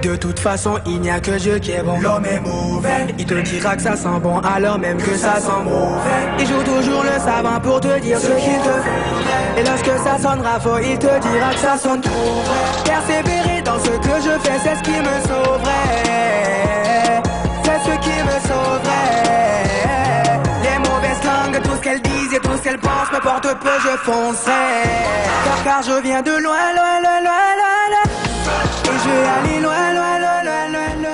De toute façon, il n'y a que Dieu qui est bon. L'homme est mauvais. Il te dira que ça sent bon alors même que ça sent mauvais. Il joue toujours le savant pour te dire ce qu'il te fait. Et lorsque ça sonnera faux, il te dira que ça sonne trop vrai. Persévérer dans ce que je fais, c'est ce qui me sauverait. C'est ce qui me sauverait. Les mauvaises langues, tout ce qu'elles disent et tout ce qu'elles pensent me porte peu, je foncerai. Car je viens de loin, loin, loin, loin, loin, loin. Et je vais aller loin, loin, loin, loin, loin, loin.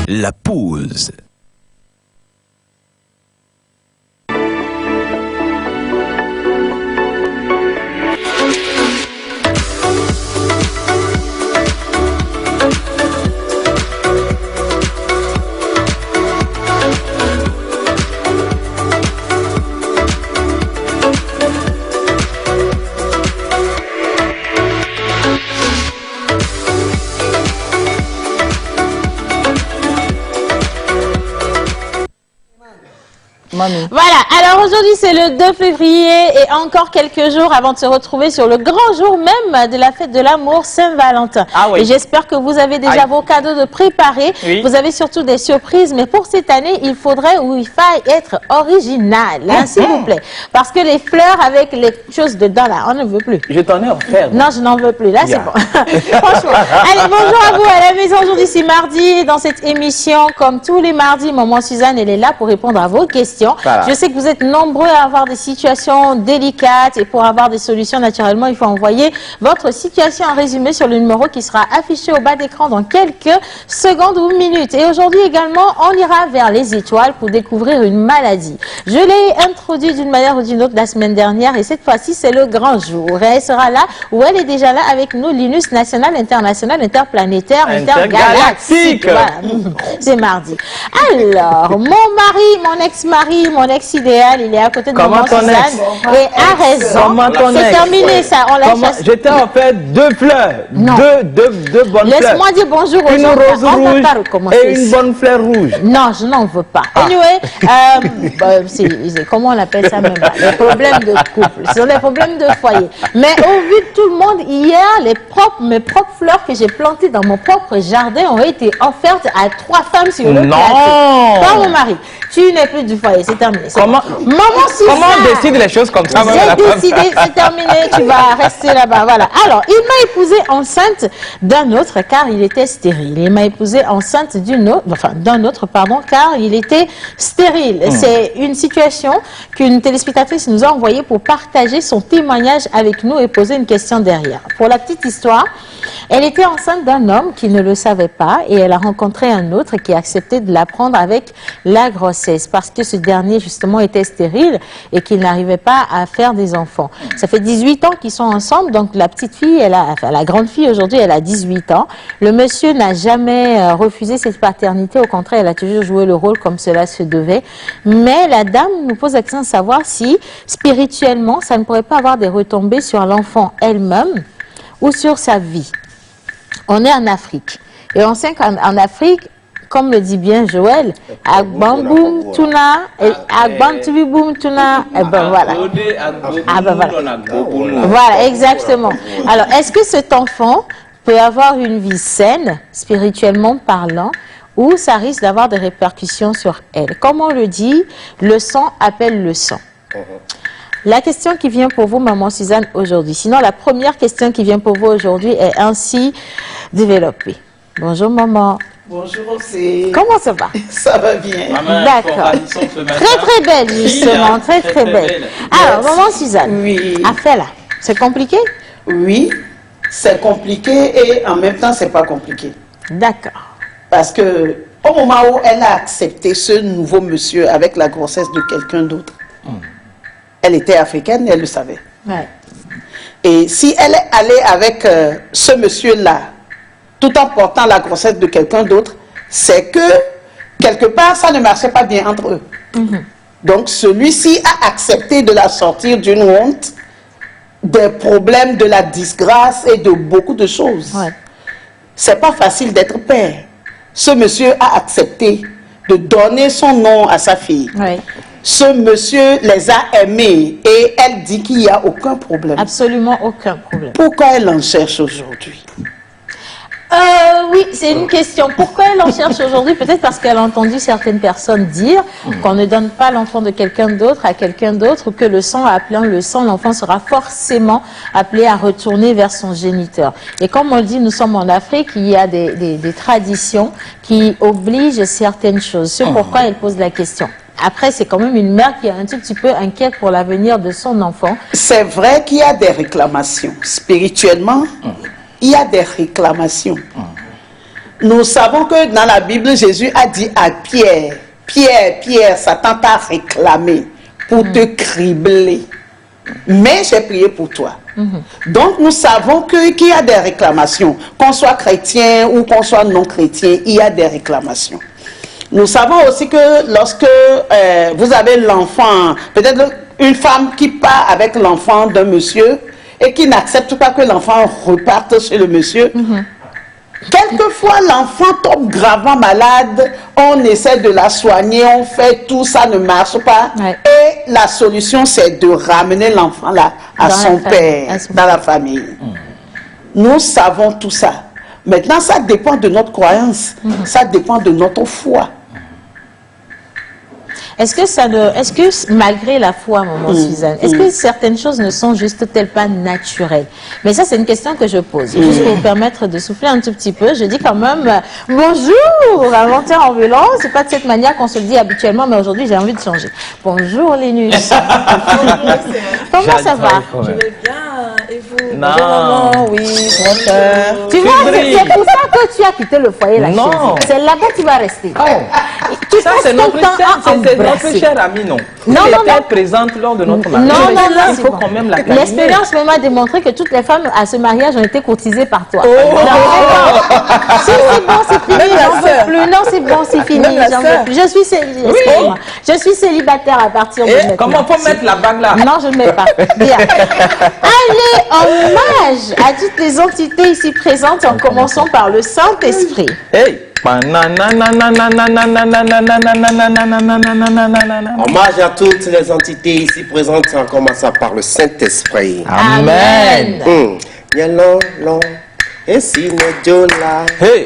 La pause. Voilà, alors aujourd'hui c'est le 2 février et encore quelques jours avant de se retrouver sur le grand jour même de la fête de l'amour Saint-Valentin. Ah oui. Et j'espère que vous avez déjà vos cadeaux de préparer. Oui. Vous avez surtout des surprises, mais pour cette année, il faudrait ou il faille être original, hein, s'il vous plaît. Parce que les fleurs avec les choses dedans là, on ne veut plus. Je t'en ai offert. Non, je n'en veux plus. Là, c'est bon. Franchement. Allez, bonjour à vous à la maison. Aujourd'hui, c'est mardi. Dans cette émission, comme tous les mardis, Maman Suzanne, elle est là pour répondre à vos questions. Voilà. Je sais que vous êtes nombreux à avoir des situations délicates et pour avoir des solutions, naturellement, il faut envoyer votre situation en résumé sur le numéro qui sera affiché au bas d'écran dans quelques secondes ou minutes. Et aujourd'hui également, on ira vers les étoiles pour découvrir une maladie. Je l'ai introduit d'une manière ou d'une autre la semaine dernière et cette fois-ci, c'est le grand jour. Et elle sera là ou elle est déjà là avec nous, l'INUS national, international, interplanétaire, intergalactique. Voilà. C'est mardi. Alors, mon mari, mon ex-mari, mon ex idéal, il est à côté de Maman Suzanne et a raison. C'est terminé ça, on l'a chassé. Je t'ai offert 2 fleurs, deux bonnes fleurs. Laisse-moi dire bonjour aux gens. Une rose rouge et une bonne fleur rouge. Non, je n'en veux pas. Anyway, comment on appelle ça même? Les problèmes de couple, ce sont des problèmes de foyer. Mais au vu de tout le monde, hier, mes propres fleurs que j'ai plantées dans mon propre jardin ont été offertes à 3 femmes sur le plateau. Pas mon mari. Tu n'es plus du foyer, c'est terminé. Maman Suzanne, comment on décide les choses comme ça? J'ai décidé, c'est terminé, tu vas rester là-bas. Voilà. Alors, il m'a épousée enceinte d'un autre car il était stérile. Il m'a épousée enceinte d'un autre, car il était stérile. C'est une situation qu'une téléspectatrice nous a envoyée pour partager son témoignage avec nous et poser une question derrière. Pour la petite histoire, elle était enceinte d'un homme qui ne le savait pas et elle a rencontré un autre qui a accepté de la prendre avec la grossesse parce que ce dernier justement était stérile et qu'il n'arrivait pas à faire des enfants. Ça fait 18 ans qu'ils sont ensemble, donc la petite fille, la grande fille aujourd'hui, elle a 18 ans. Le monsieur n'a jamais refusé cette paternité, au contraire, elle a toujours joué le rôle comme cela se devait. Mais la dame nous pose la question de savoir si spirituellement, ça ne pourrait pas avoir des retombées sur l'enfant elle-même ou sur sa vie. On est en Afrique. Et on sait qu'en Afrique, comme le dit bien Joël, Agbamboum Tuna, Agbantubibum Tuna, et ben voilà. Ah ben voilà. Voilà, exactement. Alors, est-ce que cet enfant peut avoir une vie saine, spirituellement parlant, ou ça risque d'avoir des répercussions sur elle? Comme on le dit, le sang appelle le sang. La question qui vient pour vous, Maman Suzanne, aujourd'hui. Sinon, la première question qui vient pour vous aujourd'hui est ainsi développée. Bonjour, maman. Bonjour aussi. Comment ça va? Ça va bien. D'accord. Très, très belle, justement. Très, très belle. Alors, Maman Suzanne, oui. affaire là. C'est compliqué? Oui, c'est compliqué et en même temps, c'est pas compliqué. D'accord. Parce que au moment où elle a accepté ce nouveau monsieur avec la grossesse de quelqu'un d'autre, elle était africaine, elle le savait. Ouais. Et si elle est allée avec ce monsieur-là, tout en portant la grossesse de quelqu'un d'autre, c'est que quelque part, ça ne marchait pas bien entre eux. Donc, celui-ci a accepté de la sortir d'une honte, des problèmes, de la disgrâce et de beaucoup de choses. Ouais. C'est pas facile d'être père. Ce monsieur a accepté de donner son nom à sa fille. Ouais. Ce monsieur les a aimés et elle dit qu'il n'y a aucun problème. Absolument aucun problème. Pourquoi elle en cherche aujourd'hui? Oui, c'est une question. Pourquoi elle en cherche aujourd'hui? Peut-être parce qu'elle a entendu certaines personnes dire qu'on ne donne pas l'enfant de quelqu'un d'autre à quelqu'un d'autre, ou que le sang appelant le sang, l'enfant sera forcément appelé à retourner vers son géniteur. Et comme on dit, nous sommes en Afrique, il y a des traditions qui obligent certaines choses. C'est pourquoi elle pose la question. Après, c'est quand même une mère qui est un tout petit peu inquiète pour l'avenir de son enfant. C'est vrai qu'il y a des réclamations. Spirituellement, il y a des réclamations. Nous savons que dans la Bible, Jésus a dit à Pierre, Pierre, Pierre, Satan t'a réclamé pour te cribler. Mais j'ai prié pour toi. Donc nous savons qu'il y a des réclamations. Qu'on soit chrétien ou qu'on soit non chrétien, il y a des réclamations. Nous savons aussi que lorsque vous avez l'enfant, peut-être une femme qui part avec l'enfant d'un monsieur et qui n'accepte pas que l'enfant reparte chez le monsieur, quelquefois l'enfant tombe gravement malade, on essaie de la soigner, on fait tout, ça ne marche pas. Ouais. Et la solution, c'est de ramener l'enfant là à Dans son la père, famille. dans la famille. Nous savons tout ça. Maintenant, ça dépend de notre croyance, ça dépend de notre foi. Est-ce que malgré la foi, maman Suzanne, est-ce que certaines choses ne sont juste-elles pas naturelles? Mais ça, c'est une question que je pose. Juste pour vous permettre de souffler un tout petit peu, je dis quand même bonjour, inventaire ambulant. C'est pas de cette manière qu'on se le dit habituellement, mais aujourd'hui, j'ai envie de changer. Bonjour, Lénus. Comment ça va? Je vais bien, et vous? Non. Bonjour, maman, oui, bonjour. Tu vois, c'est pour ça que tu as quitté le foyer, la Non. chaise. C'est là-bas que tu vas rester. Tu Ça, passes c'est ton notre temps à notre cher ami, non. Non, Elle non, était non. présente lors de notre Non, mariage. non, non, Il c'est faut bon. quand même la calmer. L'expérience même a démontré que toutes les femmes à ce mariage ont été courtisées par toi. Si c'est bon, c'est fini, Même la j'en veux sœur. plus. Non, c'est bon, c'est fini, Même la j'en veux sœur. plus. Je suis célibataire à partir de maintenant. Comment faut mettre la bague là? Non, je ne mets pas. Bien. Allez, en hommage à toutes les entités ici présentes, en commençant par le Saint-Esprit. Hey! Hommage à toutes les entités ici présentes en commençant par le Saint-Esprit. Amen. Nyalon, long, et si ne jola, Hey!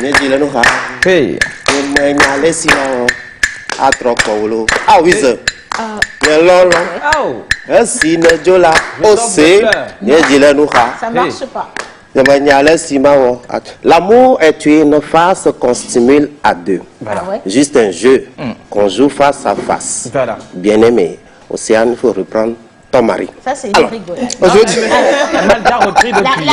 ne jilanuha, Hey! ne nyale sinon, à trop paulo. Ah oui, ça. Nyalon, long, Oh! et si ne jola, aussi, ne jilanuha. Ça ne marche pas. L'amour est une phase qu'on stimule à deux. Ah ouais? Juste un jeu qu'on joue face à face. Voilà. Bien-aimé, Océane, il faut reprendre ton mari. Ça, c'est une rigolade. Aujourd'hui, Elle m'a déjà repris La, depuis.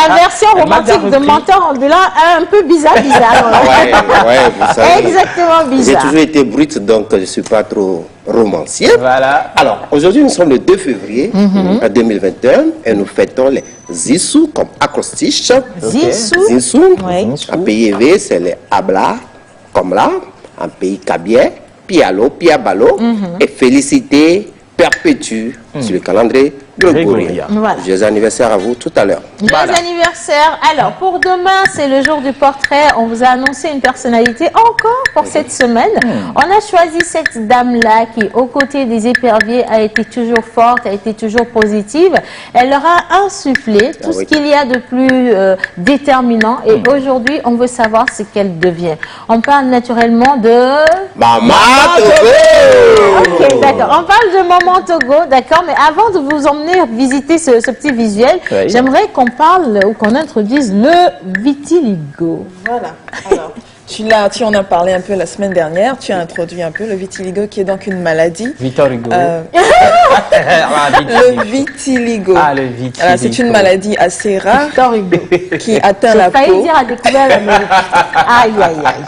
la version romantique de menteur ambulant est un peu bizarre. ouais, vous savez. Exactement J'ai bizarre. toujours été brute, donc je ne suis pas trop romancier. Voilà. Alors, aujourd'hui, nous sommes le 2 février 2021 et nous fêtons les Zissou comme acrostiche. Zissou. Zissou. Oui. En pays élevé, c'est les Abla, comme là. En pays Kabier, Pialo, Piabalo. Et félicité perpétue sur le calendrier grégorien. Voilà. Joyeux anniversaire à vous tout à l'heure. Joyeux anniversaire. Alors, pour demain, c'est le jour du portrait. On vous a annoncé une personnalité encore pour cette semaine. On a choisi cette dame-là qui, aux côtés des éperviers, a été toujours forte, a été toujours positive. Elle leur a insufflé tout ce qu'il y a de plus déterminant. Et aujourd'hui, on veut savoir ce qu'elle devient. On parle naturellement de... Maman Togo! Ok, d'accord. On parle de Maman Togo, d'accord. Mais avant de vous emmener visiter ce petit visuel, j'aimerais qu'on parle ou qu'on introduise le vitiligo. Voilà. Alors, Tu en as parlé un peu la semaine dernière. Tu as introduit un peu le vitiligo, qui est donc une maladie. Victor Hugo. Le vitiligo. Ah, le vitiligo. Alors, c'est une maladie assez rare Victor Hugo. qui atteint J'ai la failli peau. dire a découvert l'Amérique. Aïe, aïe, aïe.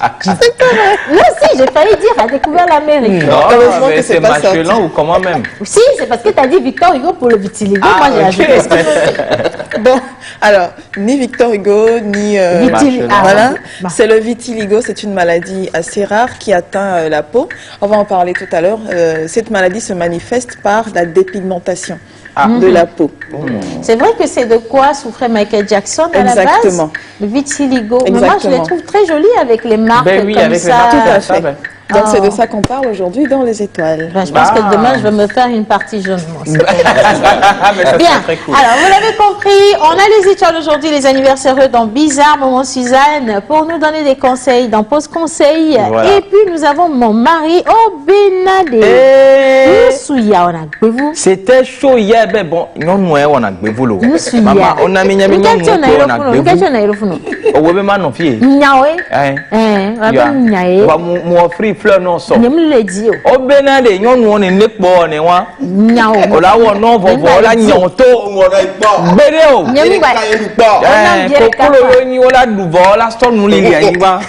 Non, si, j'ai failli dire a découvert l'Amérique. Non, Heureusement mais que c'est c'est pas sorti. masculin ou comment même? Si, c'est parce que tu as dit Victor Hugo pour le vitiligo. Ah, Moi, j'ai ok. ajouté ce que je veux. Bon, alors, ni Victor Hugo, ni... Vitiligo. Ah, Voilà, bon. c'est le vitiligo, c'est une maladie assez rare qui atteint la peau. On va en parler tout à l'heure. Cette maladie se manifeste par la dépigmentation de la peau. C'est vrai que c'est de quoi souffrait Michael Jackson à la base. Exactement. Le vitiligo. Mais moi, je Exactement. les trouve très jolis avec les marques Ben oui, comme avec ça. les marques Tout à comme ça, fait. ben. Donc, c'est de Oh. ça qu'on parle aujourd'hui dans Les Étoiles. Ben, je pense que demain, je vais me faire une partie jaune. Ah, mais ça Bien. serait très cool. Alors, vous l'avez compris, on a les étoiles aujourd'hui, les anniversaires dans Bizarre Moment Suzanne, pour nous donner des conseils dans Pause Conseil. Voilà. Et puis, nous avons mon mari, Benade. Et Souya, on a vous. c'était chaud hier, ben bon, non, on a gbevolo. Nous Souya. Maman, on a mis on a Nous Owe be ma no fie. Nyawe. Eh. On va nyae. Wa mu free fleur no so. Nyem le dit. O benade nyonu on ne kpo ne wa. Nyao. O la wo no vovo o la nyon to. Gbede o. Nyem ba. Eh, kokolo yo ni o la duvo o la sto nu lili ayi wa.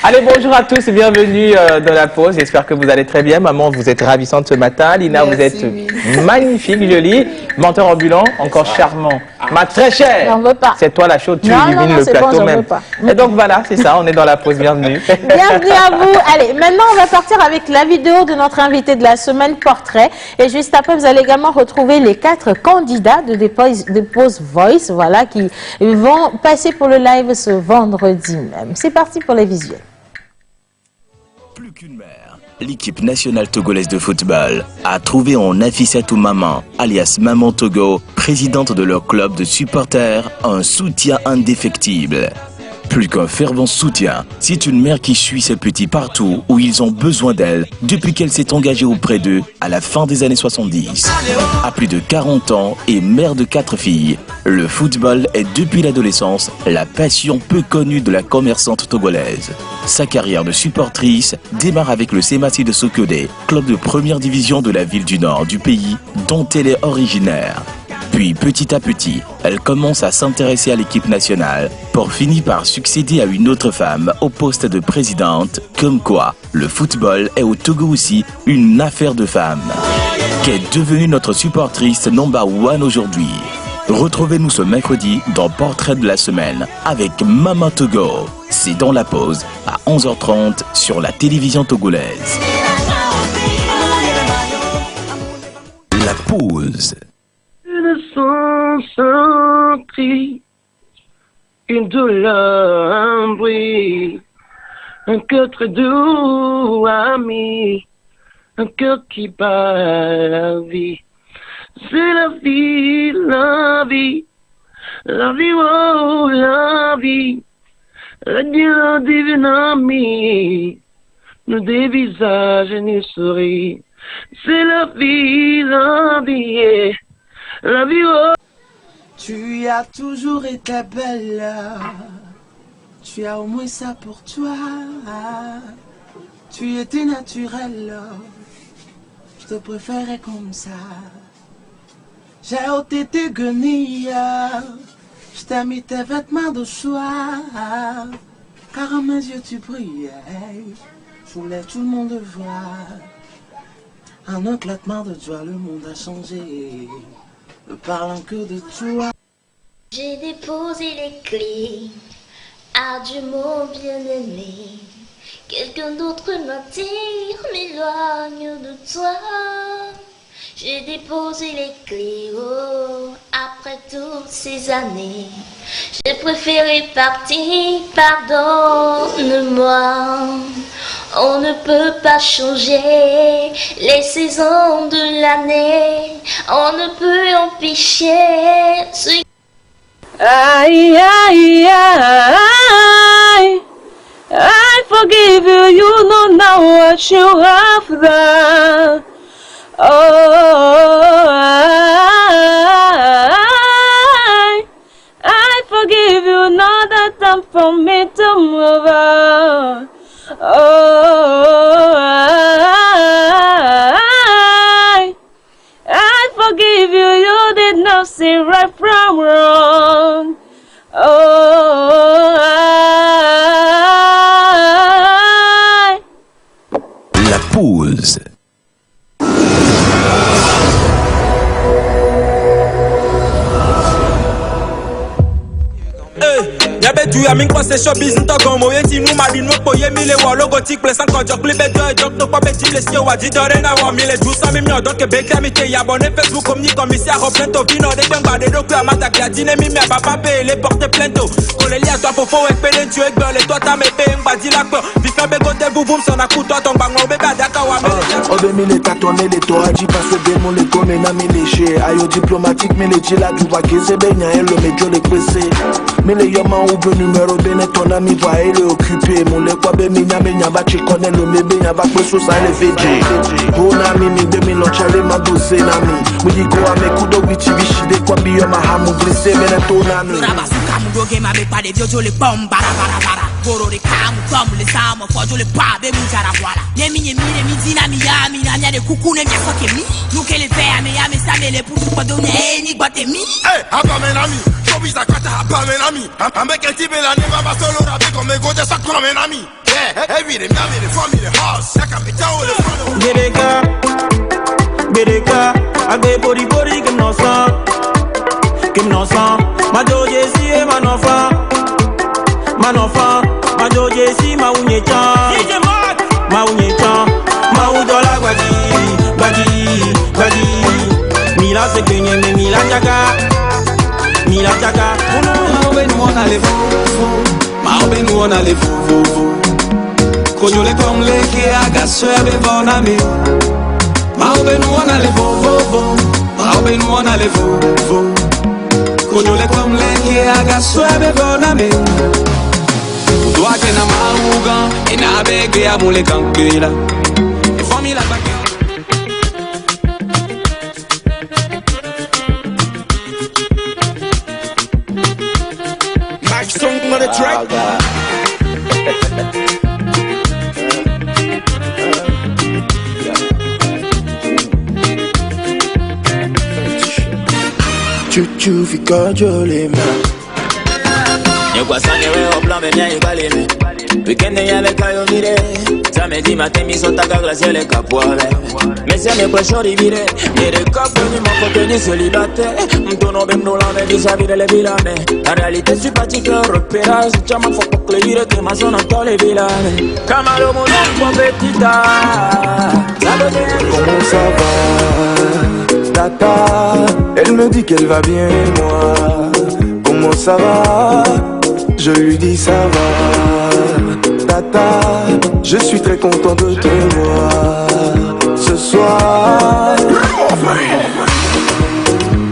Allez, bonjour à tous et bienvenue dans la pause. J'espère que vous allez très bien. Maman, vous êtes ravissante ce matin. Lina, Merci, vous êtes oui. magnifique, jolie. Menteur ambulant, encore charmant. Ma très chère. J'en veux pas. C'est toi la chaude, tu Non, élimines non, le c'est bon, plateau j'en même. veux pas. Et donc voilà, c'est ça, on est dans la pause. Bienvenue. Bienvenue à vous. Allez, maintenant, on va partir avec la vidéo de notre invité de la semaine, portrait. Et juste après, vous allez également retrouver les 4 candidats de Pause Voice, voilà, qui vont passer pour le live ce vendredi même. C'est parti pour les visuels. Plus qu'une mère, l'équipe nationale togolaise de football a trouvé en Nafissatou Maman, alias Maman Togo, présidente de leur club de supporters, un soutien indéfectible. Plus qu'un fervent soutien, c'est une mère qui suit ses petits partout où ils ont besoin d'elle depuis qu'elle s'est engagée auprès d'eux à la fin des années 70. À plus de 40 ans et mère de 4 filles, le football est depuis l'adolescence la passion peu connue de la commerçante togolaise. Sa carrière de supportrice démarre avec le Semasi de Sokodé, club de première division de la ville du nord du pays dont elle est originaire. Puis petit à petit, elle commence à s'intéresser à l'équipe nationale pour finir par succéder à une autre femme au poste de présidente, comme quoi le football est au Togo aussi une affaire de femmes. Qu'est devenue notre supportrice number one aujourd'hui? Retrouvez-nous ce mercredi dans Portrait de la semaine avec Maman Togo. C'est dans la pause à 11h30 sur la télévision togolaise. La pause. Une sans cri, une douleur, un bruit, un cœur très doux, ami, un cœur qui bat la vie. C'est la vie, la vie, la vie, oh, la vie, la Dieu divine ami, nous des visages et nous souris. C'est la vie, yeah. La vie, oh. Tu as toujours été belle, tu as au moins ça pour toi. Tu étais naturelle, je te préférais comme ça. J'ai ôté tes guenilles, je t'ai mis tes vêtements de soie. Car à mes yeux tu brillais, je voulais tout le monde voir. En un claquement de doigts, le monde a changé. Ne parlant que de toi. J'ai déposé les clés. Adieu mon bien-aimé. Quelqu'un d'autre m'attire, m'éloigne de toi. J'ai déposé les clés, oh, après toutes ces années. J'ai préféré partir, pardonne-moi. On ne peut pas changer les saisons de l'année. On ne peut empêcher ce... I forgive you, you don't know what you have done. Oh, I forgive you, now that time for me to right from wrong. Oh, La pause. Tu as mis quoi c'est showbiz n'ta comme moyen si nous m'a dit nous poyer mille wa logotique place encore job clip et job no pas petit les si wa dit rien avoir mille tout ça même donc beke mi te abonné Facebook comme ni commissaire au plein to vino de bien garder donc à mata gratine mi mais papa paye les porter plein to on les lia toi pour faut expédient tu es les toi ta me paye pas dit la peur vi fait be gote vous vous son coup toi ton bango be badaka wa me obe mille cartonné les toi dit parce que mon les comme na mi léger ayo diplomatique mais les la du va que c'est benya et le médio les pressé mais les yama ou numéro bene ton ami va il est occupé mon le quoi be minya va tu connais le bébé nya va presso ça les VJ bon ami mi 2000 on chale ma dose nami we di go ame kudo wichi bishi de kwa biyo ma hamu glisse bene ton ami rabasuka mu doge ma be pas de vieux les bombes bara goro de kamu comme les âmes faut les pas be mu jara voilà yemi dina mi ya de kuku ne mia soke mi nous que les faire mais ya me ça me les pour pas donner ni botte mi eh apa men ami showbiz akata apa men ami ambe que ti be la ne va solo rabe comme go de ça comme men ami eh we the me the family the house I can be down the front Gedeka agbe body que no sang ma doje si e man enfant ma doje si ma unyechan ma udola gbadi mila se kenye me mila chaka ma obe nous on a les faux konyo le comme les qui agace be bon ami ma obe nous on a les faux konyo le comme les qui agace be bon ami toi que na mauga e na bege amule kankela e famila bake Mike Song on the track Chuchu fika jolema Nyekwa sanye we opla me mia ibalime Weekend ya le kayo mire Samedi matin mi sotaka glacier le capoire Mais c'est mes prêcheurs divide Yere capo ni mon contenu célibataire Mtono bem no la me disa vide le vilane En réalité je suis parti que repérage Chama faut pas clé que ma zone dans les villages Camaro mon nom petita Comment ça va Tata elle me dit qu'elle va bien moi Comment ça va je lui dis ça va Tata je suis très content de te voir ce soir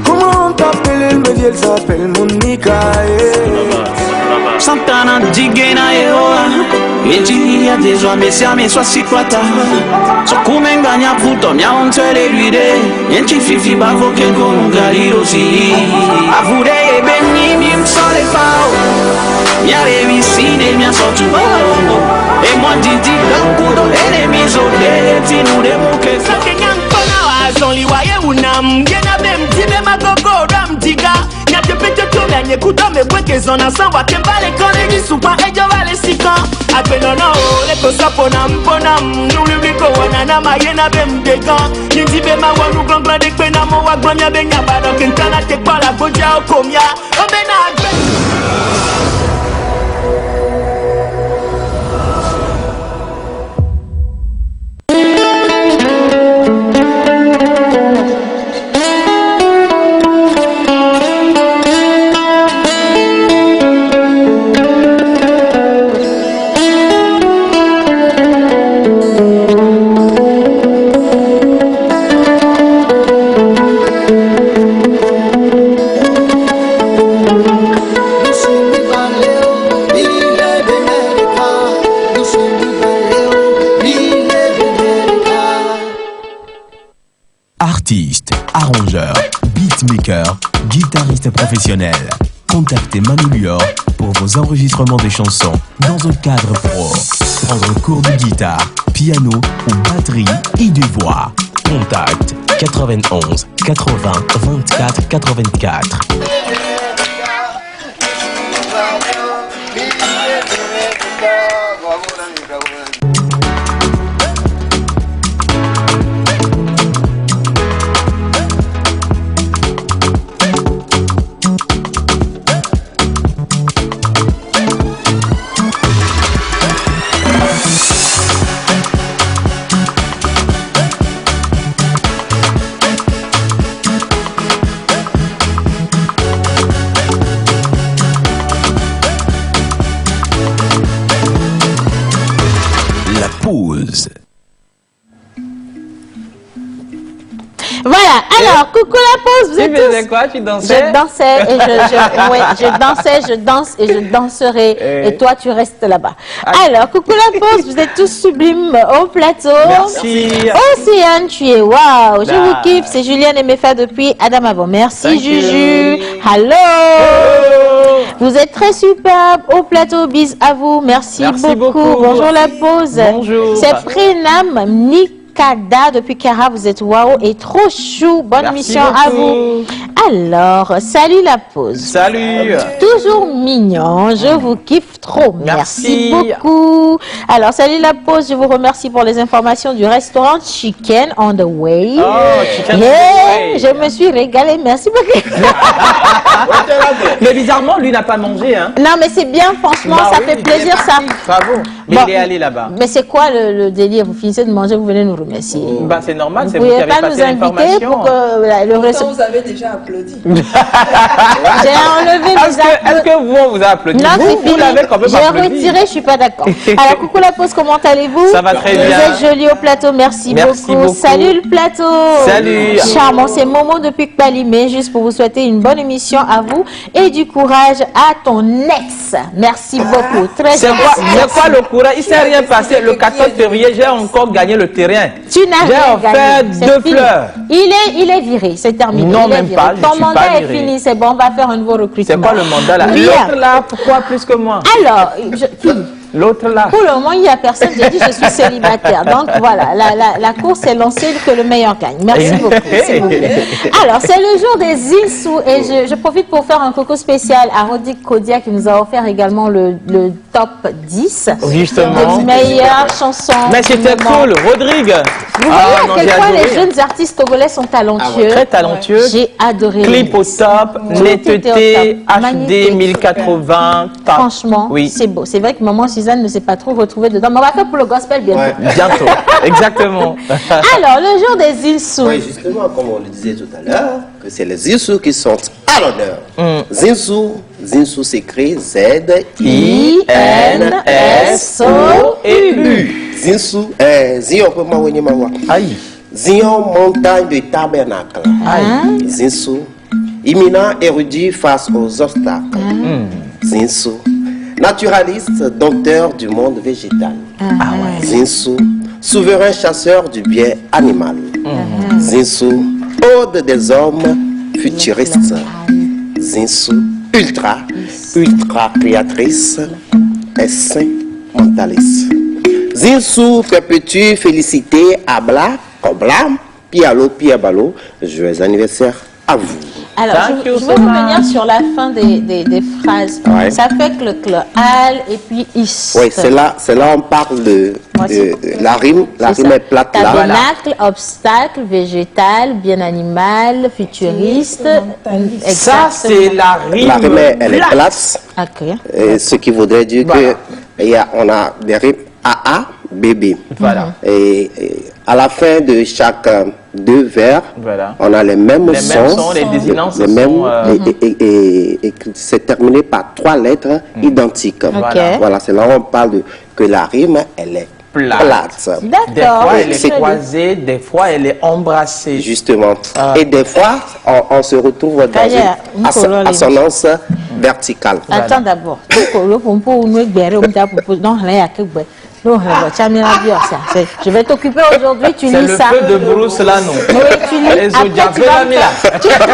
Comment t'appelles elle me dit elle s'appelle Monica Santana Digena Eoa Eji ya dezo mesiame swa sikwata So kumenganya puto mia ontele luide Yenchi fifi bavo kengo nungari rosi Avure ebeni mi msole fao Mia revisine mia sotu E mwandidi lankudo enemizo Deti nude muke Sake nyankona wa zonli wa ye unam Gena bem tibe magogo ram diga Nyate pete tome anye kutome bweke zona Sanwa tembale kone jisupa ejo vale sika Akbenono leko sapona mponam Nulubiko wanana mayena bem degan Nindibe ma wanu glangla dekpe na mo wagbanya benya Bado kentana tekpa la goja okomya Obena akbe Artiste, arrangeur, beatmaker, guitariste professionnel. Contactez Manu Lior pour vos enregistrements de chansons dans un cadre pro. Prendre cours de guitare, piano ou batterie et de voix. Contact 91 80 24 84. Pause. Voilà, alors, coucou la pause, vous êtes tous... Tu faisais quoi? Tu dansais? Je dansais et ouais, je dansais, je danse et je danserai. Et toi, tu restes là-bas. Alors, coucou la pause, vous êtes tous sublimes au plateau. Merci. Océane, tu es waouh, je vous kiffe. C'est Julienne et Mefa depuis Adamavo. Merci Juju. Hello. Vous êtes très superbe au plateau. Bis à vous. Merci beaucoup. Bonjour la pause. Bonjour. C'est Prénam Nikada depuis Kara. Vous êtes waouh et trop chou. Bonne mission à vous. Alors, salut la pause. Salut. Toujours mignon. Je vous kiffe trop. Merci beaucoup. Alors, salut la pause. Je vous remercie pour les informations du restaurant Chicken on the Way. Oh, Chicken on the Way. Je me suis régalée. Merci beaucoup. Mais bizarrement, lui n'a pas mangé, hein? Non, mais c'est bien, franchement, ça fait plaisir, ça. Bravo. Mais il est allé là-bas. Mais c'est quoi le délire? Vous finissez de manger, vous venez nous remercier. Bah, c'est normal, c'est vous vous qui pouvez avez pas passé nous inviter pour que le restaurant... Vous avez déjà applaudi. J'ai enlevé les applaudissements. Est-ce que vous, on vous a applaudi? Non, c'est fini. Vous l'avez quand même applaudi. J'ai retiré, je suis pas d'accord. Alors, coucou la pause, comment allez-vous? Ça va très bien. Vous êtes jolis au plateau, merci beaucoup. Salut le plateau. Salut. Charmant, c'est Momo depuis Kpalimé, juste pour vous souhaiter une bonne émission à vous et du courage à ton ex. Merci beaucoup. Très C'est quoi le courage? Il ne s'est rien passé. Le 14 février, j'ai encore gagné le terrain. Tu n'as rien gagné. J'ai offert 2 fleurs. Il est viré, c'est terminé. Non, même pas. Ton mandat est fini, c'est bon, on va faire un nouveau recrutement. C'est quoi le mandat là? L'autre là, pourquoi plus que moi? Alors, qui? L'autre là. Pour le moment, il n'y a personne. J'ai dit je suis célibataire. Donc voilà, la course est lancée, que le meilleur gagne. Merci beaucoup. Alors, c'est le jour des Zinsou et je profite pour faire un coucou spécial à Rodic Kodia qui nous a offert également le top 10 justement des meilleures chansons. Mais c'était cool, Rodrigue. Vous voyez à quel point les jeunes artistes togolais sont talentueux. Très talentueux. J'ai adoré. Clip au top, netteté, HD 1080. Franchement, c'est beau. C'est vrai que maman Suzanne ne s'est pas trop retrouvée dedans. Mais on va faire pour le gospel bientôt. Bientôt, exactement. Alors, le jour des Zinsou. Oui, justement, comme on le disait tout à l'heure, que c'est les Zinsou qui sont à l'honneur. Zinsou s'écrit Z-I-N-S-O-U. Zinsou, Zion, Zion, montagne de tabernacle. Zinsou, imminent érudit face aux obstacles. Zinsou, naturaliste, dompteur du monde végétal. Zinsou, souverain chasseur du bien animal. Zinsou, ode des hommes futuristes. Zinsou, ultra créatrice et saint mentaliste. Zinsou perpétue félicité Abla, Kobla, Pialo, Piabalo. Joyeux anniversaire à vous. Alors, je vais revenir sur la fin des phrases. Ça fait al et puis is. Oui, c'est là on parle de la rime. La rime est plate là. Tabernacle, obstacle, végétal, bien animal, futuriste. Ça, c'est la rime. La rime, elle est plate. Ce qui voudrait dire qu'on a des rimes AA, BB. Voilà. Et à la fin de chaque 2 vers, on a les mêmes sons, les désinences les mêmes, et c'est terminé par 3 lettres identiques. Voilà, c'est là où on parle que la rime, elle est plate. Des fois, elle est croisée, des fois, elle est embrassée. Justement. Et des fois, on se retrouve dans une assonance verticale. Attends d'abord. Je vais t'occuper aujourd'hui, tu lis ça. C'est le feu de brousse là, non? Oui, tu lis. Après, tu vas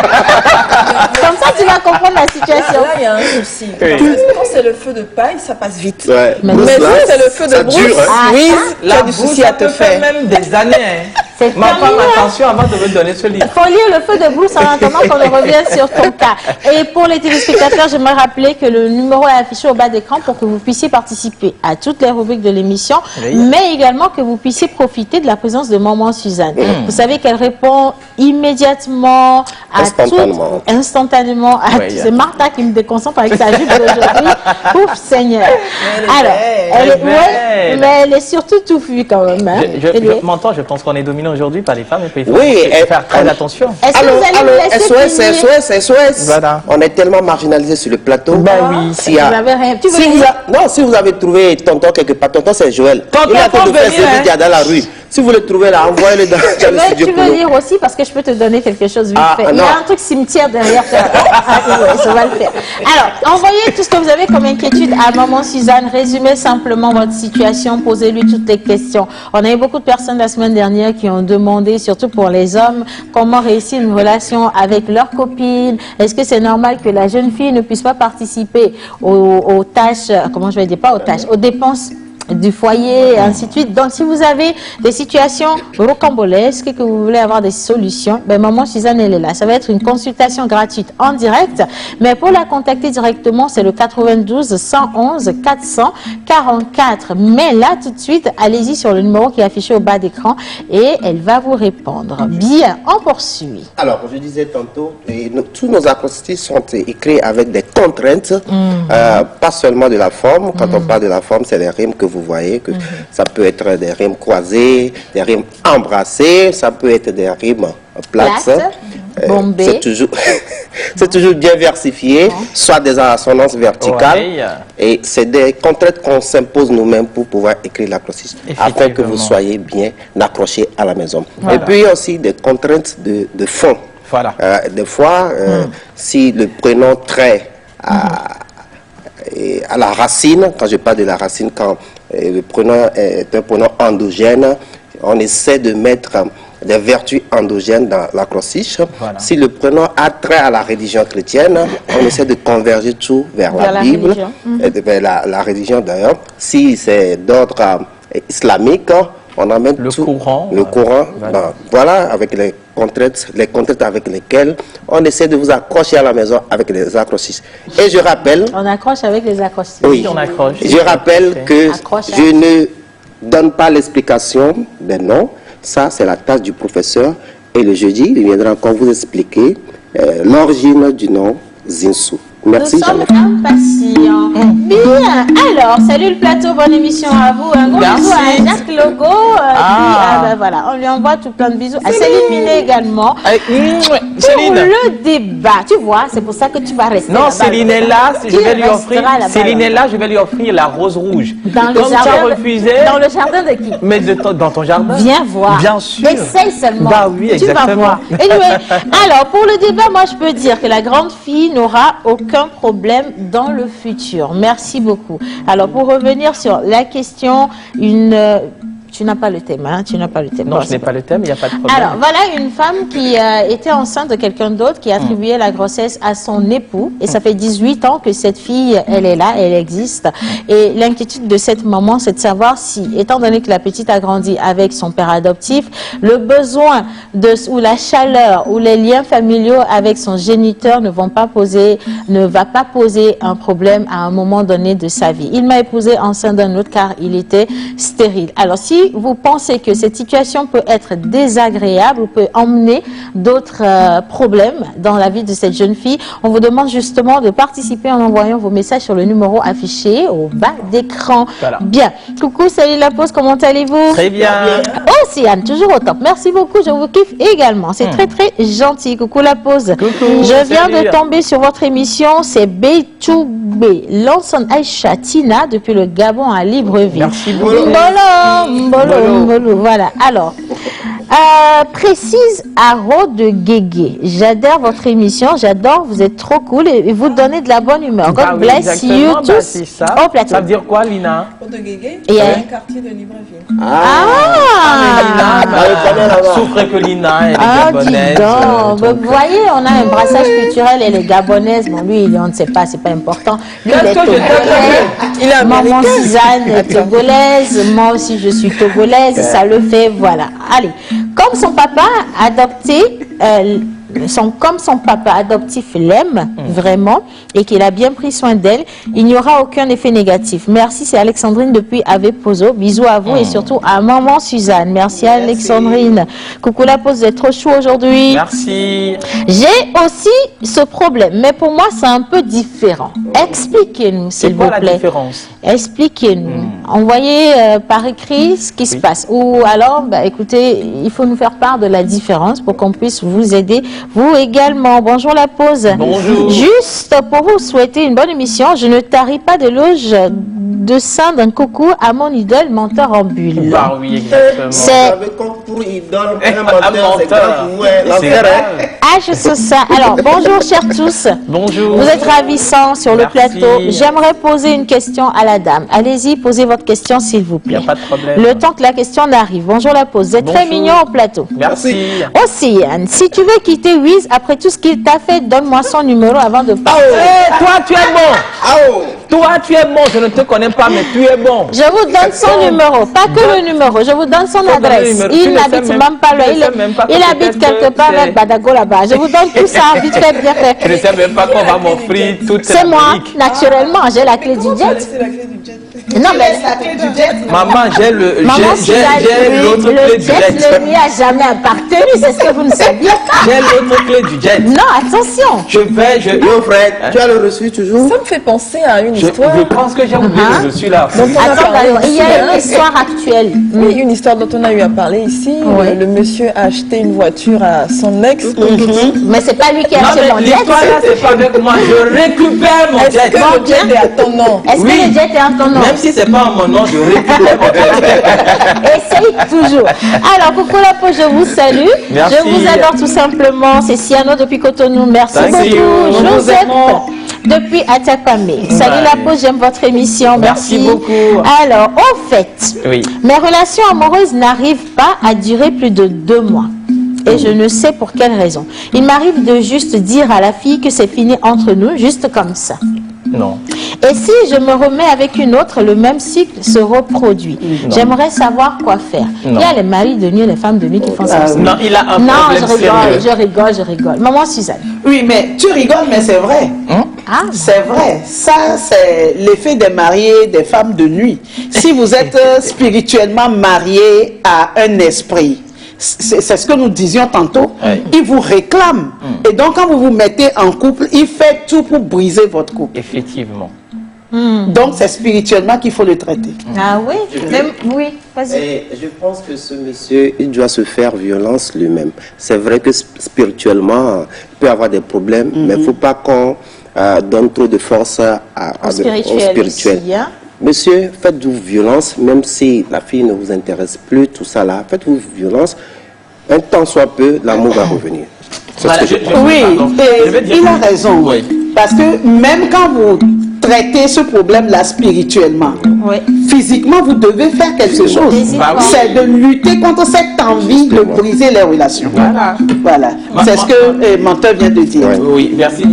comme ça, tu vas comprendre la situation. Là, il y a un souci. Quand c'est le feu de paille, ça passe vite. Mais si c'est le feu de brousse, dure, oui, tu as du souci à te faire. même des années. C'est Ma femme, terminé. attention avant de me donner ce livre. Il faut lire Le Feu de brousse en attendant qu'on revienne sur ton cas. Et pour les téléspectateurs, j'aimerais rappeler que le numéro est affiché au bas d'écran pour que vous puissiez participer à toutes les rubriques de l'émission, Oui. mais également que vous puissiez profiter de la présence de Maman Suzanne. Vous savez qu'elle répond immédiatement à Instantanément. instantanément à Oui. C'est Martha qui me déconcentre avec sa jupe d'aujourd'hui. Ouf, Seigneur. Alors, Elle est ouais, belle. mais elle est surtout touffue quand même. Hein. Elle est- M'entends, je pense qu'on est dominé aujourd'hui par les femmes. Et puis il faut Oui, faire très attention. Est-ce que vous allez me laisser finir? SOS. Voilà. On est tellement marginalisés sur le plateau. Ben oui. S'il y a- Vous avez rien. Tu veux si le vous dire? non, si vous avez trouvé tonton quelque part, tonton c'est Joël. Tonton, Il est en train faut de faire venir, ses vidéos dans la rue. Si vous le trouvez là, envoyez-le dans le studio. Tu pour veux nous. lire aussi parce que je peux te donner quelque chose vite Ah, fait. Il y non. a un truc cimetière derrière toi. Ouais, ça va le faire. Alors, envoyez tout ce que vous avez comme inquiétude à Maman Suzanne. Résumez simplement votre situation. Posez-lui toutes les questions. On a eu beaucoup de personnes la semaine dernière qui ont demandé, surtout pour les hommes, comment réussir une relation avec leur copine. Est-ce que c'est normal que la jeune fille ne puisse pas participer aux tâches, comment je vais dire, pas aux tâches, aux dépenses du foyer, et ainsi de suite. Donc, si vous avez des situations rocambolesques et que vous voulez avoir des solutions, ben, Maman Suzanne, elle est là. Ça va être une consultation gratuite en direct, mais pour la contacter directement, c'est le 92 111 444. Mais là, tout de suite, allez-y sur le numéro qui est affiché au bas d'écran et elle va vous répondre. Bien, on poursuit. Alors, je disais tantôt, tous nos acrostiches sont écrits avec des contraintes, pas seulement de la forme. Quand on parle de la forme, c'est les rimes que vous voyez, que ça peut être des rimes croisées, des rimes embrassées, ça peut être des rimes plates. Bombées. C'est toujours, c'est toujours bien versifié, soit des assonances verticales. Ouais. Et c'est des contraintes qu'on s'impose nous-mêmes pour pouvoir écrire l'acrostiche, afin que vous soyez bien accrochés à la maison. Voilà. Et puis, il y a aussi des contraintes de fond. Voilà. Des fois, si le prénom trait à la racine, quand je parle de la racine, quand le prénom est un prénom endogène, on essaie de mettre des vertus endogènes dans l'acrostiche. Voilà. Si le prénom a trait à la religion chrétienne, on essaie de converger tout vers la Bible, religion. vers la religion d'ailleurs. Si c'est d'ordre islamique, on amène Le tout, Coran. le Coran. Voilà. Voilà, avec les contraintes avec lesquelles on essaie de vous accrocher à la maison avec les accrochiches. Et je rappelle, On accroche avec les acrostiches. oui, on accroche. je rappelle que Accrochage. je ne donne pas l'explication des noms. Ça, c'est la tâche du professeur. Et le jeudi, il viendra encore vous expliquer l'origine du nom Zinsou. Merci, Nous sommes Jeannette. impatients. Bien. Alors, salut le plateau, bonne émission à vous. Un gros Merci. bisou à Jacques Logo. Ben voilà, on lui envoie tout plein de bisous. À Céline Minet également. Pour Céline. le débat, tu vois, c'est pour ça que tu vas rester Non, là-bas. Céline est là, je vais lui offrir. resteras là-bas, Céline là. est là, je vais lui offrir la rose rouge. Dans le Comme tu as jardin de- refusé, Dans le jardin de qui? mais dans ton jardin. Viens voir. Bien sûr. Essaye seulement. Bah oui, Tu vas exactement. voir. Anyway, alors, pour le débat, moi, je peux dire que la grande fille n'aura aucun problème dans le futur. Merci beaucoup. Alors, pour revenir sur la question, tu n'as pas le thème, hein? Tu n'as pas le thème. Non, Bon, je c'est n'ai pas le thème, il n'y a pas de problème. Alors, voilà une femme qui était enceinte de quelqu'un d'autre, qui a attribué la grossesse à son époux. Et ça fait 18 ans que cette fille, elle est là, elle existe. Et l'inquiétude de cette maman, c'est de savoir si, étant donné que la petite a grandi avec son père adoptif, le besoin ou la chaleur ou les liens familiaux avec son géniteur ne va pas poser un problème à un moment donné de sa vie. Il m'a épousée enceinte d'un autre car il était stérile. Alors, si vous pensez que cette situation peut être désagréable ou peut emmener d'autres problèmes dans la vie de cette jeune fille, on vous demande justement de participer en envoyant vos messages sur le numéro affiché au bas d'écran. Voilà. Bien. Coucou, salut la pause, comment allez-vous? Très bien. Oh, Siane, toujours au top. Merci beaucoup, je vous kiffe également. C'est très, très gentil. Coucou la pause. Coucou, Je viens salut. de tomber sur votre émission, c'est B2B. Lanson Aïcha Tina depuis le Gabon à Libreville. Merci beaucoup. Mbolo, voilà. Alors, précise Haro de Guégué. J'adore votre émission, j'adore, vous êtes trop cool et vous donnez de la bonne humeur. God Ah oui, bless exactement, you bah, tous. c'est ça. Au plateau. Ça veut dire quoi, Lina? De Guégué, Yeah. c'est un quartier de Libreville. Souffre que Lina, elle est Ah, dis gabonaise. donc. Vous voyez, on a un brassage culturel, elle est gabonaise. Bon, lui, on ne sait pas, c'est pas important. Lui, il est togolais. Il est Maman américain. Suzanne est togolaise. Moi aussi, je suis togolaise. Ça le fait, voilà. Allez. Comme comme son papa adopté, comme son papa adoptif l'aime vraiment et qu'il a bien pris soin d'elle, il n'y aura aucun effet négatif. Merci, c'est Alexandrine depuis Ave Pozo. Bisous à vous et surtout à maman Suzanne. Merci Alexandrine. Coucou la pause, vous êtes trop chou aujourd'hui. Merci. J'ai aussi ce problème, mais pour moi c'est un peu différent. Expliquez-nous s'il vous plaît. C'est quoi la différence? Expliquez-nous. Envoyez par écrit ce qui se passe. Ou alors, écoutez, il faut nous faire part de la différence pour qu'on puisse vous aider. Vous également. Bonjour la pause. Bonjour. Juste pour vous souhaiter une bonne émission, je ne tarie pas d'éloge de sein d'un coucou à mon idole menteur en bulle. Bah oui, exactement. C'est pour idole, je sais ça. Alors, bonjour chers tous. Bonjour. Vous êtes ravissants sur le Merci. plateau. J'aimerais poser une question à la dame. Allez-y, posez votre question s'il vous plaît. Il n'y a pas de problème. Le temps que la question n'arrive. Bonjour la pause. Vous êtes très Bonjour. mignon au plateau. Merci. Aussi, Yann, si tu veux quitter Wiz après tout ce qu'il t'a fait, donne-moi son numéro avant de partir. Toi, tu es bon. Toi, tu es bon. Je ne te connais pas, mais tu es bon. Je vous donne son numéro, pas que le numéro, je vous donne son adresse. Il n'habite même pas là, il habite quelque part vers Badago là-bas. Je vous donne tout ça, vite fait, bien fait. Je ne sais même pas qu'on va m'offrir toute C'est moi, l'Amérique. naturellement, j'ai la clé du jet. Non, mais la clé du jet. Maman, j'ai l'autre clé du jet. Le mien a jamais appartenu, c'est ce que vous ne saviez pas. J'ai l'autre clé du jet. Non, attention. Mon frère, tu as le reçu toujours? Ça me fait penser à une histoire. Je pense que j'ai oublié le reçu là. Attends, il y a une histoire actuelle. Oui, une histoire dont on a eu à parler ici. Oui. Le monsieur a acheté une voiture à son ex. Mais c'est pas lui qui a Non, acheté mais mon jet. l'histoire là, c'est pas avec moi. Je récupère mon Est-ce jet. que le jet est à ton nom? Est-ce que le jet est en ton nom? Même si c'est pas en mon nom, je récupère mon jet. Essaye toujours. Alors, coucou la peau, je vous salue. Merci. Je vous adore tout simplement. C'est Siano depuis Cotonou. Merci Thank you. beaucoup. Nous vous Joseph aimons. depuis Atakwame. Salut la peau, j'aime votre émission. Merci beaucoup. Alors, au fait, Oui. mes relations amoureuses n'arrivent pas à durer plus de 2 mois. Et je ne sais pour quelle raison. Il m'arrive de juste dire à la fille que c'est fini entre nous, juste comme ça. Non. Et si je me remets avec une autre, le même cycle se reproduit. J'aimerais savoir quoi faire. Non. Il y a les maris de nuit et les femmes de nuit qui font ça aussi. Non, il a un Non, problème sérieux. je rigole. Maman Suzanne. Oui, mais tu rigoles, mais c'est vrai. Ah, C'est vrai. Ça, c'est l'effet des mariés, des femmes de nuit. Si vous êtes spirituellement marié à un esprit, c'est ce que nous disions tantôt, Oui. il vous réclame. Et donc, quand vous vous mettez en couple, il fait tout pour briser votre couple. Effectivement. Donc, c'est spirituellement qu'il faut le traiter. ah oui, oui, vas-y. Et je pense que ce monsieur, il doit se faire violence lui-même. C'est vrai que spirituellement, il peut avoir des problèmes, mais il ne faut pas qu'on donne trop de force au spirituel. Ici, hein. Monsieur, faites-vous violence, même si la fille ne vous intéresse plus, tout ça là, faites-vous violence. Un temps soit peu, l'amour va revenir. C'est Voilà, ce que je pense. Oui, Je vais et dire- il a raison. Oui. Parce que même quand vous traitez ce problème-là spirituellement, Oui. physiquement, vous devez faire quelque chose. Bah oui. C'est de lutter contre cette envie de briser les relations. Voilà. C'est ce que Menteur vient de dire. Oui, merci.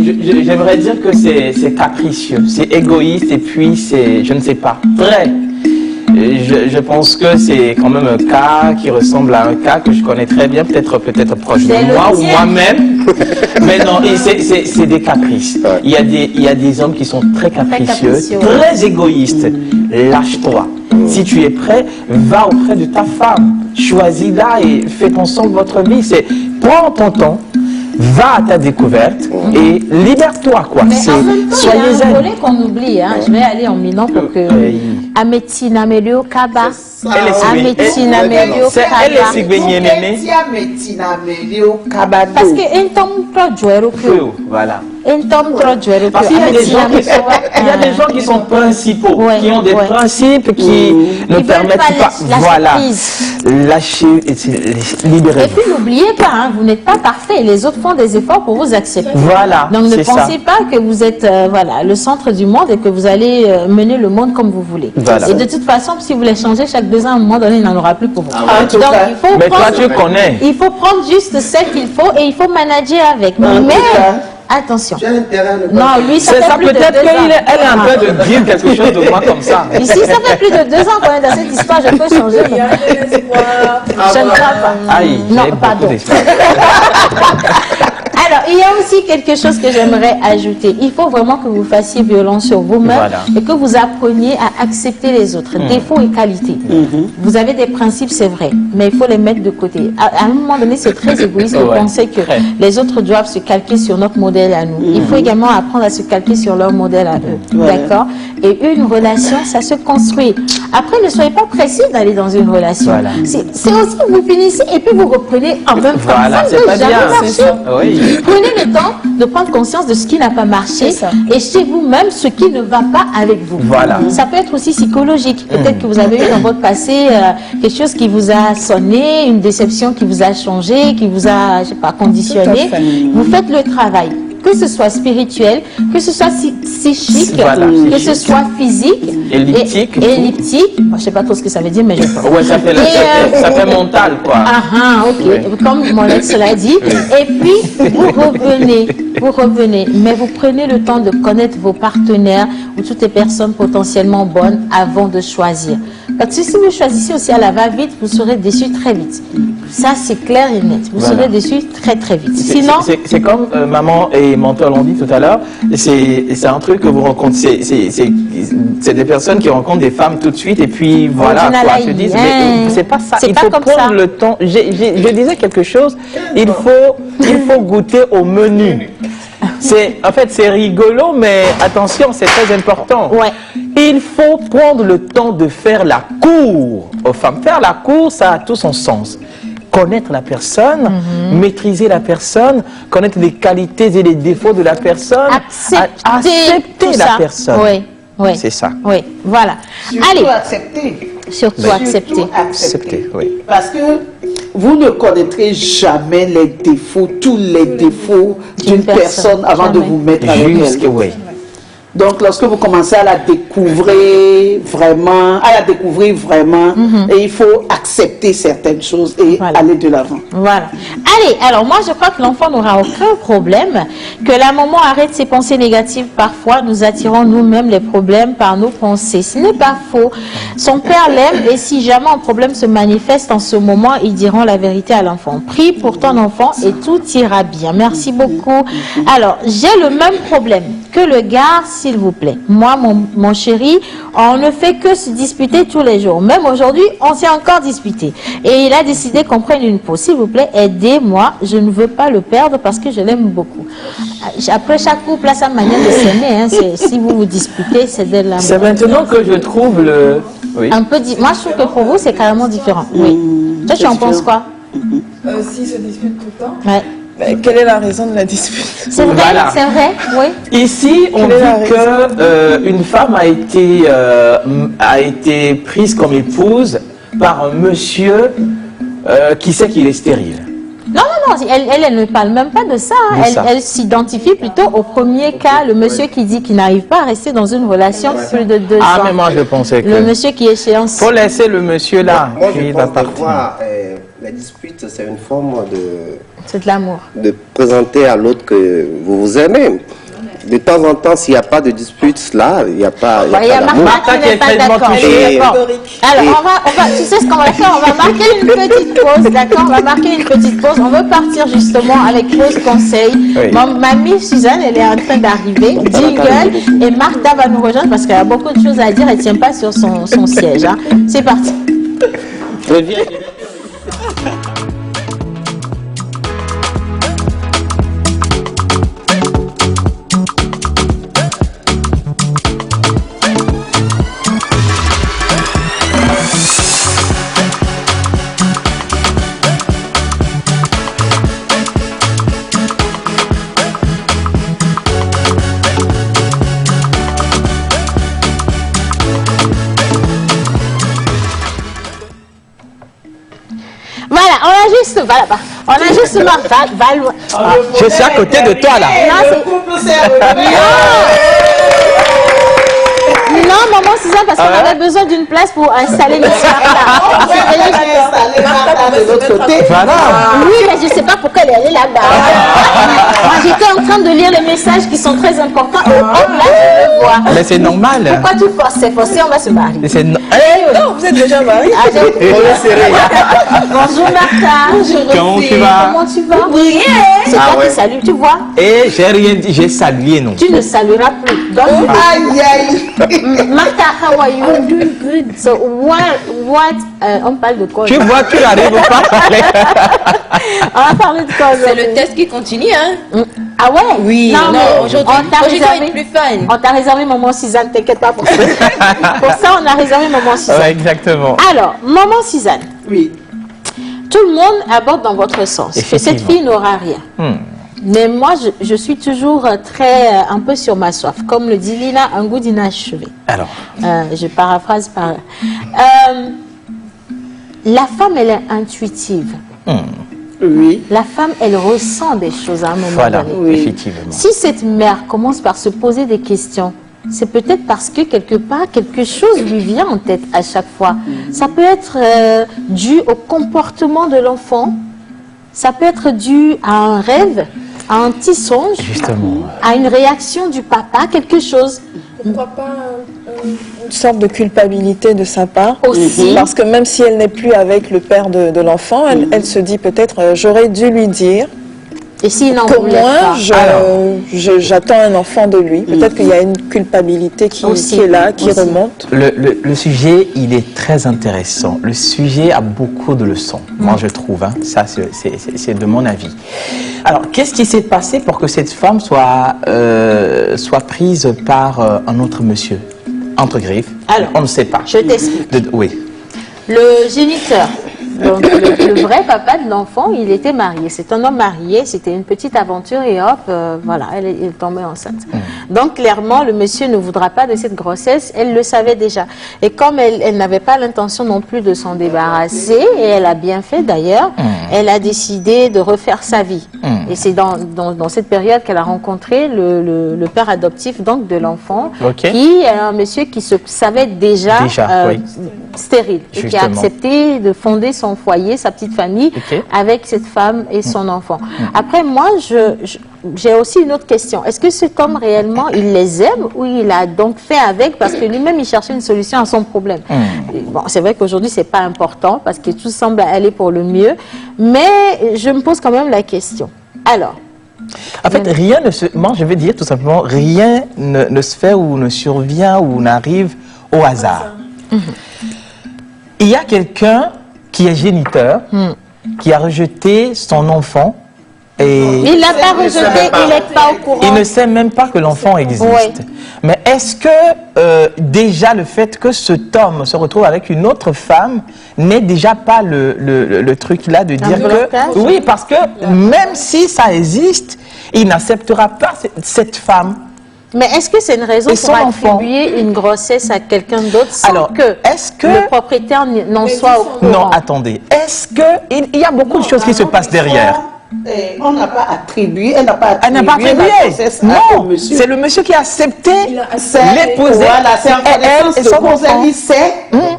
J'aimerais dire que c'est capricieux, c'est égoïste et puis c'est, je ne sais pas, vrai. Je pense que c'est quand même un cas qui ressemble à un cas que je connais très bien, peut-être proche de C'est le moi ou tien. moi-même. Mais non, et c'est des caprices. Il y a des hommes qui sont très capricieux, très égoïstes. Lâche-toi. Si tu es prêt, va auprès de ta femme. Choisis-la et faites ensemble votre vie. Prends ton temps. Va à ta découverte et libère-toi, quoi. Mais en même temps, il y Soyez a un zen. volet qu'on oublie. Hein. Je vais aller en minant pour que... Ametina Melio Kaba. Ametina Melio Elle est Kaba. sigbenyénéné. Parce que un tom trop jouer au cul. Voilà. Un tom trop jouer au Parce cul. qu'il y a des gens qui sont principaux, Ouais, qui ont des ouais. principes qui ne Ils permettent veulent pas pas. lâcher Voilà. prise. Lâchez et Et libérez-vous. puis n'oubliez pas, hein, vous n'êtes pas parfait. Les autres font des efforts pour vous accepter. Voilà. Donc ne c'est ça. pensez pas que vous êtes voilà, le centre du monde et que vous allez mener le monde comme vous voulez. Voilà. Et de toute façon, si vous voulez changer chaque 2 ans, à un moment donné, il n'en aura plus pour vous. En tout Donc cas. il faut Mais toi, prendre, tu connais. il faut prendre juste ce qu'il faut et il faut manager avec. En tout Mais cas. attention. Non, lui, ça C'est fait ça, plus de 2 peut-être ans. qu'elle est en train de dire quelque chose de moi comme ça. Ici, ça fait plus de 2 ans qu'on est dans cette histoire, je peux changer. Il y a de l'espoir. Je ne crois pas. Aïe, Non, j'ai pardon. beaucoup d'espoir. Alors, il y a aussi quelque chose que j'aimerais ajouter. Il faut vraiment que vous fassiez violence sur vous-même Voilà. et que vous appreniez à accepter les autres, défauts et qualités. Vous avez des principes, c'est vrai, mais il faut les mettre de côté. À un moment donné, c'est très égoïste de penser que les autres doivent se calquer sur notre modèle à nous. Il faut également apprendre à se calquer sur leur modèle à eux. D'accord? Et une relation, ça se construit. Après, ne soyez pas pressés d'aller dans une relation. Voilà. C'est aussi que vous finissez et puis vous reprenez en même temps. Voilà, Ça c'est ne pas peut jamais bien. marcher. Oui. Prenez le temps de prendre conscience de ce qui n'a pas marché et chez vous-même ce qui ne va pas avec vous. Voilà. Ça peut être aussi psychologique. Peut-être que vous avez eu dans votre passé quelque chose qui vous a sonné, une déception qui vous a changé, qui vous a, je sais pas, conditionné. Vous faites le travail. Que ce soit spirituel, que ce soit psychique, Voilà, que psychique. ce soit physique, Elliptique. elliptique. Moi, je sais pas trop ce que ça veut dire, mais je pense. Ouais, ça fait mental, quoi. Ok, comme mon ex l'a dit. Et puis, vous revenez, mais vous prenez le temps de connaître vos partenaires ou toutes les personnes potentiellement bonnes avant de choisir. Parce que si vous choisissez aussi à la va-vite, vous serez déçu très vite. Ça, c'est clair et net. Vous serez déçu très, très vite. Sinon... C'est comme maman et mentor l'ont dit tout à l'heure, c'est un truc que vous rencontrez, c'est des personnes qui rencontrent des femmes tout de suite et puis voilà, quoi, se disent, mais c'est pas ça, il faut prendre le temps. Je disais quelque chose, il faut goûter au menu. En fait, c'est rigolo, mais attention, c'est très important. Il faut prendre le temps de faire la cour aux femmes. Faire la cour, ça a tout son sens. Connaître la personne, maîtriser la personne, connaître les qualités et les défauts de la personne, accepter la personne. Oui. C'est ça. Oui, voilà. Surtout accepter. Surtout accepter. Accepter, oui. Parce que vous ne connaîtrez jamais les défauts, tous les défauts d'une personne avant de vous mettre avec elle. Oui. Donc, lorsque vous commencez à la découvrir vraiment, et il faut accepter certaines choses et aller de l'avant. Voilà. Allez, alors moi je crois que l'enfant n'aura aucun problème, que la maman arrête ses pensées négatives. Parfois, nous attirons nous-mêmes les problèmes par nos pensées. Ce n'est pas faux. Son père l'aime et si jamais un problème se manifeste en ce moment, ils diront la vérité à l'enfant. Prie pour ton enfant et tout ira bien. Merci beaucoup. Alors, j'ai le même problème que le gars, s'il vous plaît. Moi, mon chéri, on ne fait que se disputer tous les jours. Même aujourd'hui, on s'est encore disputé. Et il a décidé qu'on prenne une pause. S'il vous plaît, aidez-moi. Je ne veux pas le perdre parce que je l'aime beaucoup. Après, chaque couple a sa manière de s'aimer. Hein. Si vous vous disputez, c'est de l'amour. C'est maintenant que je trouve le... Oui. Un peu moi, je trouve que pour vous, c'est carrément différent. Oui. Toi, tu en penses quoi? S'ils se disputent tout le temps. Ouais. Quelle est la raison de la dispute? C'est vrai, Voilà. c'est vrai, oui. Ici, on dit que une femme a été prise comme épouse par un monsieur qui sait qu'il est stérile. Non, elle ne parle même pas de ça. Hein. Elle s'identifie plutôt au premier cas, le monsieur qui dit qu'il n'arrive pas à rester dans une relation plus de 2 ans. Ah, mais moi je pensais que... Le monsieur qui est échéance. Faut laisser le monsieur là, Moi, puis je il va pense partir. que voir, la dispute, c'est une forme C'est de l'amour. de présenter à l'autre que vous vous aimez. De temps en temps, s'il n'y a pas de dispute là, il n'y a pas d'amour. Martha qui n'est pas d'accord. Alors, on va, tu sais ce qu'on va faire? On va marquer une petite pause, d'accord? On va marquer une petite pause. On veut partir justement avec Rose Conseil. Oui. Mamie Suzanne, elle est en train d'arriver. Jingle. Et Martha va nous rejoindre parce qu'elle a beaucoup de choses à dire. Elle ne tient pas sur son siège. Hein. C'est parti. On a juste Martha. Je suis à côté de toi là. Non, maman Suzanne, parce qu'on avait besoin d'une place pour installer le Martha. De l'autre côté. Voilà. Oui, mais je ne sais pas pourquoi elle est allée là-bas. Moi, j'étais en train de lire les messages qui sont très importants et hop, là, je le vois. Mais c'est normal. Pourquoi tu forces? C'est forcé, on va se marier. Non, vous êtes déjà mariés. Bonjour Martha. Comment tu vas? Comment tu vas? Oui. C'est toi qui salue, tu vois? Et j'ai rien dit, j'ai salué, non. Tu ne salueras plus. Donc, Aïe, aïe. Martha, how are you? I'm doing good. So, on parle de quoi? Tu vois, tu n'arrives pas à parler. On va parler de quoi? C'est le test qui continue, hein? Ah ouais? Oui, non, aujourd'hui, on t'a réservé plus fun. On t'a réservé Maman Suzanne, t'inquiète pas pour ça. Pour ça, on a réservé Maman Suzanne. Ouais, exactement. Alors, Maman Suzanne. Oui. Tout le monde aborde dans votre sens que cette fille n'aura rien. Mais moi, je suis toujours un peu sur ma soif. Comme le dit Lina, un goût d'inachevé. Alors, je paraphrase par... la femme, elle est intuitive. Oui. La femme, elle ressent des choses à un moment donné. Oui. Effectivement. Si cette mère commence par se poser des questions, c'est peut-être parce que quelque part, quelque chose lui vient en tête à chaque fois. Ça peut être dû au comportement de l'enfant, ça peut être dû à un rêve, à un petit songe, Justement. à une réaction du papa, quelque chose. Pourquoi pas une sorte de culpabilité de sa part Aussi. Parce que même si elle n'est plus avec le père de l'enfant, elle se dit peut-être j'aurais dû lui dire. Et s'il n'en Qu'au voulait moins, pas. j'attends un enfant de lui. Peut-être qu'il y a une culpabilité qui est là, qui remonte. Le sujet, il est très intéressant. Le sujet a beaucoup de leçons, moi je trouve. Hein. Ça, c'est de mon avis. Alors, qu'est-ce qui s'est passé pour que cette femme soit prise par un autre monsieur, entre griffes? Alors, on ne sait pas. Je t'explique. Oui. Le géniteur, donc le vrai papa de l'enfant, il était marié. C'est un homme marié, c'était une petite aventure et hop, voilà, elle est tombée enceinte. Donc clairement, le monsieur ne voudra pas de cette grossesse, elle le savait déjà. Et comme elle n'avait pas l'intention non plus de s'en débarrasser, et elle a bien fait d'ailleurs, elle a décidé de refaire sa vie. Et c'est dans cette période qu'elle a rencontré le père adoptif donc de l'enfant, qui est un monsieur qui se savait déjà stérile, et qui a accepté de fonder son foyer, sa petite famille, avec cette femme et son enfant. Après, moi, j'ai aussi une autre question. Est-ce que cet homme, réellement, il les aime ou il a donc fait avec parce que lui-même, il cherchait une solution à son problème? Bon, c'est vrai qu'aujourd'hui, c'est pas important parce que tout semble aller pour le mieux, mais je me pose quand même la question. Alors, en fait, rien ne se... Moi, je vais dire tout simplement, rien ne se fait ou ne survient ou n'arrive au hasard. Il y a quelqu'un qui est géniteur, qui a rejeté son enfant. Et il l'a pas rejeté, il n'est pas au courant. Il ne sait même pas que l'enfant existe. Oui. Mais est-ce que déjà le fait que cet homme se retrouve avec une autre femme n'est déjà pas le truc là de dire que... Oui, parce que même si ça existe, il n'acceptera pas cette femme. Mais est-ce que c'est une raison pour attribuer une grossesse à quelqu'un d'autre sans que le propriétaire n'en soit au courant? Non, attendez. Est-ce qu'il y a beaucoup de choses qui se passent derrière? On n'a pas attribué, elle n'a pas attribué. Elle n'a pas attribué. Non, c'est le monsieur qui a accepté l'épouser. Voilà, c'est en connaissance de cause. Elle sait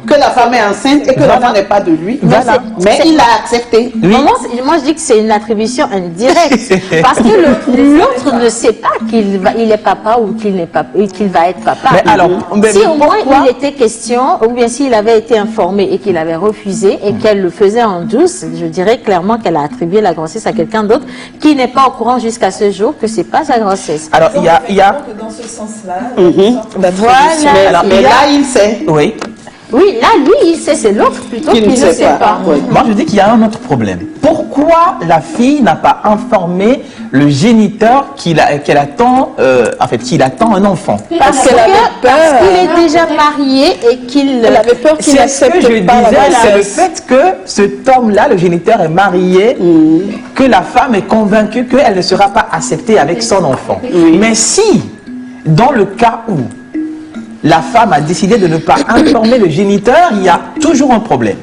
que la femme est enceinte et que l'enfant n'est pas de lui. Voilà. Mais il l'a accepté. Oui. Moi, je dis que c'est une attribution indirecte. Parce que l'autre ne sait pas qu'il est papa ou qu'il n'est pas, qu'il va être papa. Mais alors, si au moins il était question, ou bien s'il avait été informé et qu'il avait refusé et qu'elle le faisait en douce, je dirais clairement qu'elle a attribué la grossesse à quelqu'un d'autre qui n'est pas au courant jusqu'à ce jour que c'est pas sa grossesse. Alors, il y a... dans ce sens-là, voilà. Mais là, il sait. Oui. Oui, là, lui, il sait, c'est l'autre plutôt qui ne sait pas. Moi, je dis qu'il y a un autre problème. Pourquoi la fille n'a pas informé le géniteur qu'il attend, qu'il attend un enfant? Parce qu'il est déjà marié et qu'il avait peur qu'il n'accepte pas. C'est ce que je disais, c'est le fait que cet homme-là, le géniteur, est marié, que la femme est convaincue qu'elle ne sera pas acceptée avec son enfant. Mais si, dans le cas où la femme a décidé de ne pas informer le géniteur, il y a toujours un problème.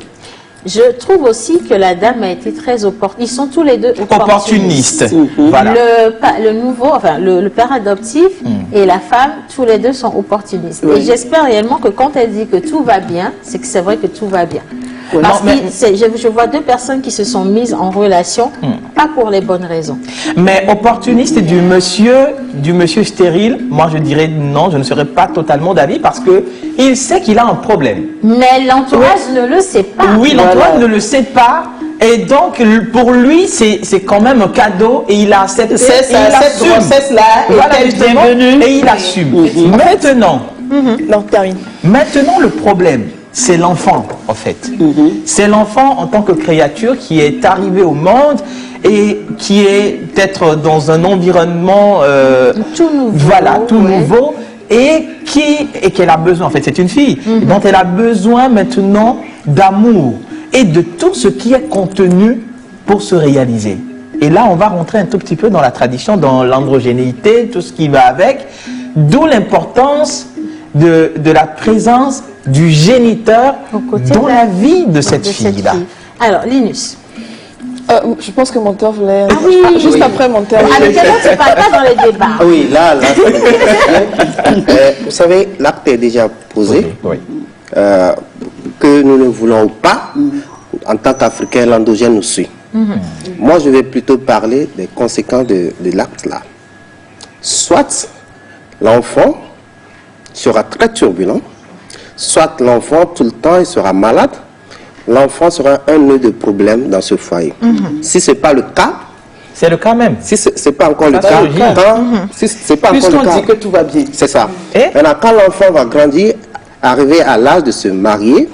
Je trouve aussi que la dame a été très opportuniste. Ils sont tous les deux opportunistes. Voilà. Le nouveau, enfin le père adoptif et la femme, tous les deux sont opportunistes. Et j'espère réellement que quand elle dit que tout va bien, c'est que c'est vrai que tout va bien. Parce que je vois deux personnes qui se sont mises en relation, pas pour les bonnes raisons. Mais opportuniste du monsieur stérile, moi je dirais non, je ne serais pas totalement d'avis parce que il sait qu'il a un problème. Mais l'entourage ne le sait pas. Oui, l'entourage ne le sait pas. Et donc, pour lui, c'est quand même un cadeau et il a accepté. Cette grossesse-là est bienvenue. Et il assume. Maintenant, maintenant, le problème, c'est l'enfant, en fait. C'est l'enfant en tant que créature qui est arrivé au monde et qui est peut-être dans un environnement tout nouveau, tout nouveau et qu'elle a besoin, en fait, c'est une fille, dont elle a besoin maintenant d'amour et de tout ce qui est contenu pour se réaliser. Et là, on va rentrer un tout petit peu dans la tradition, dans l'androgénéité, tout ce qui va avec, d'où l'importance de la présence du géniteur dans la vie de cette fille-là. Alors, Linus. Je pense que Monteur voulait... Ah oui, juste après Monteur. Avec elle, tu ne parles pas dans les débats. Oui, là vous savez, l'acte est déjà posé. Que nous ne voulons pas, en tant qu'Africains, l'endogène nous suit. Moi, je vais plutôt parler des conséquences de l'acte-là. Soit l'enfant sera très turbulent, soit l'enfant, tout le temps, il sera malade, l'enfant sera un nœud de problème dans ce foyer. Si ce n'est pas le cas, c'est le cas même. Si ce n'est pas encore le cas, puisqu'on dit que tout va bien. C'est ça. Maintenant, quand l'enfant va grandir, arriver à l'âge de se marier,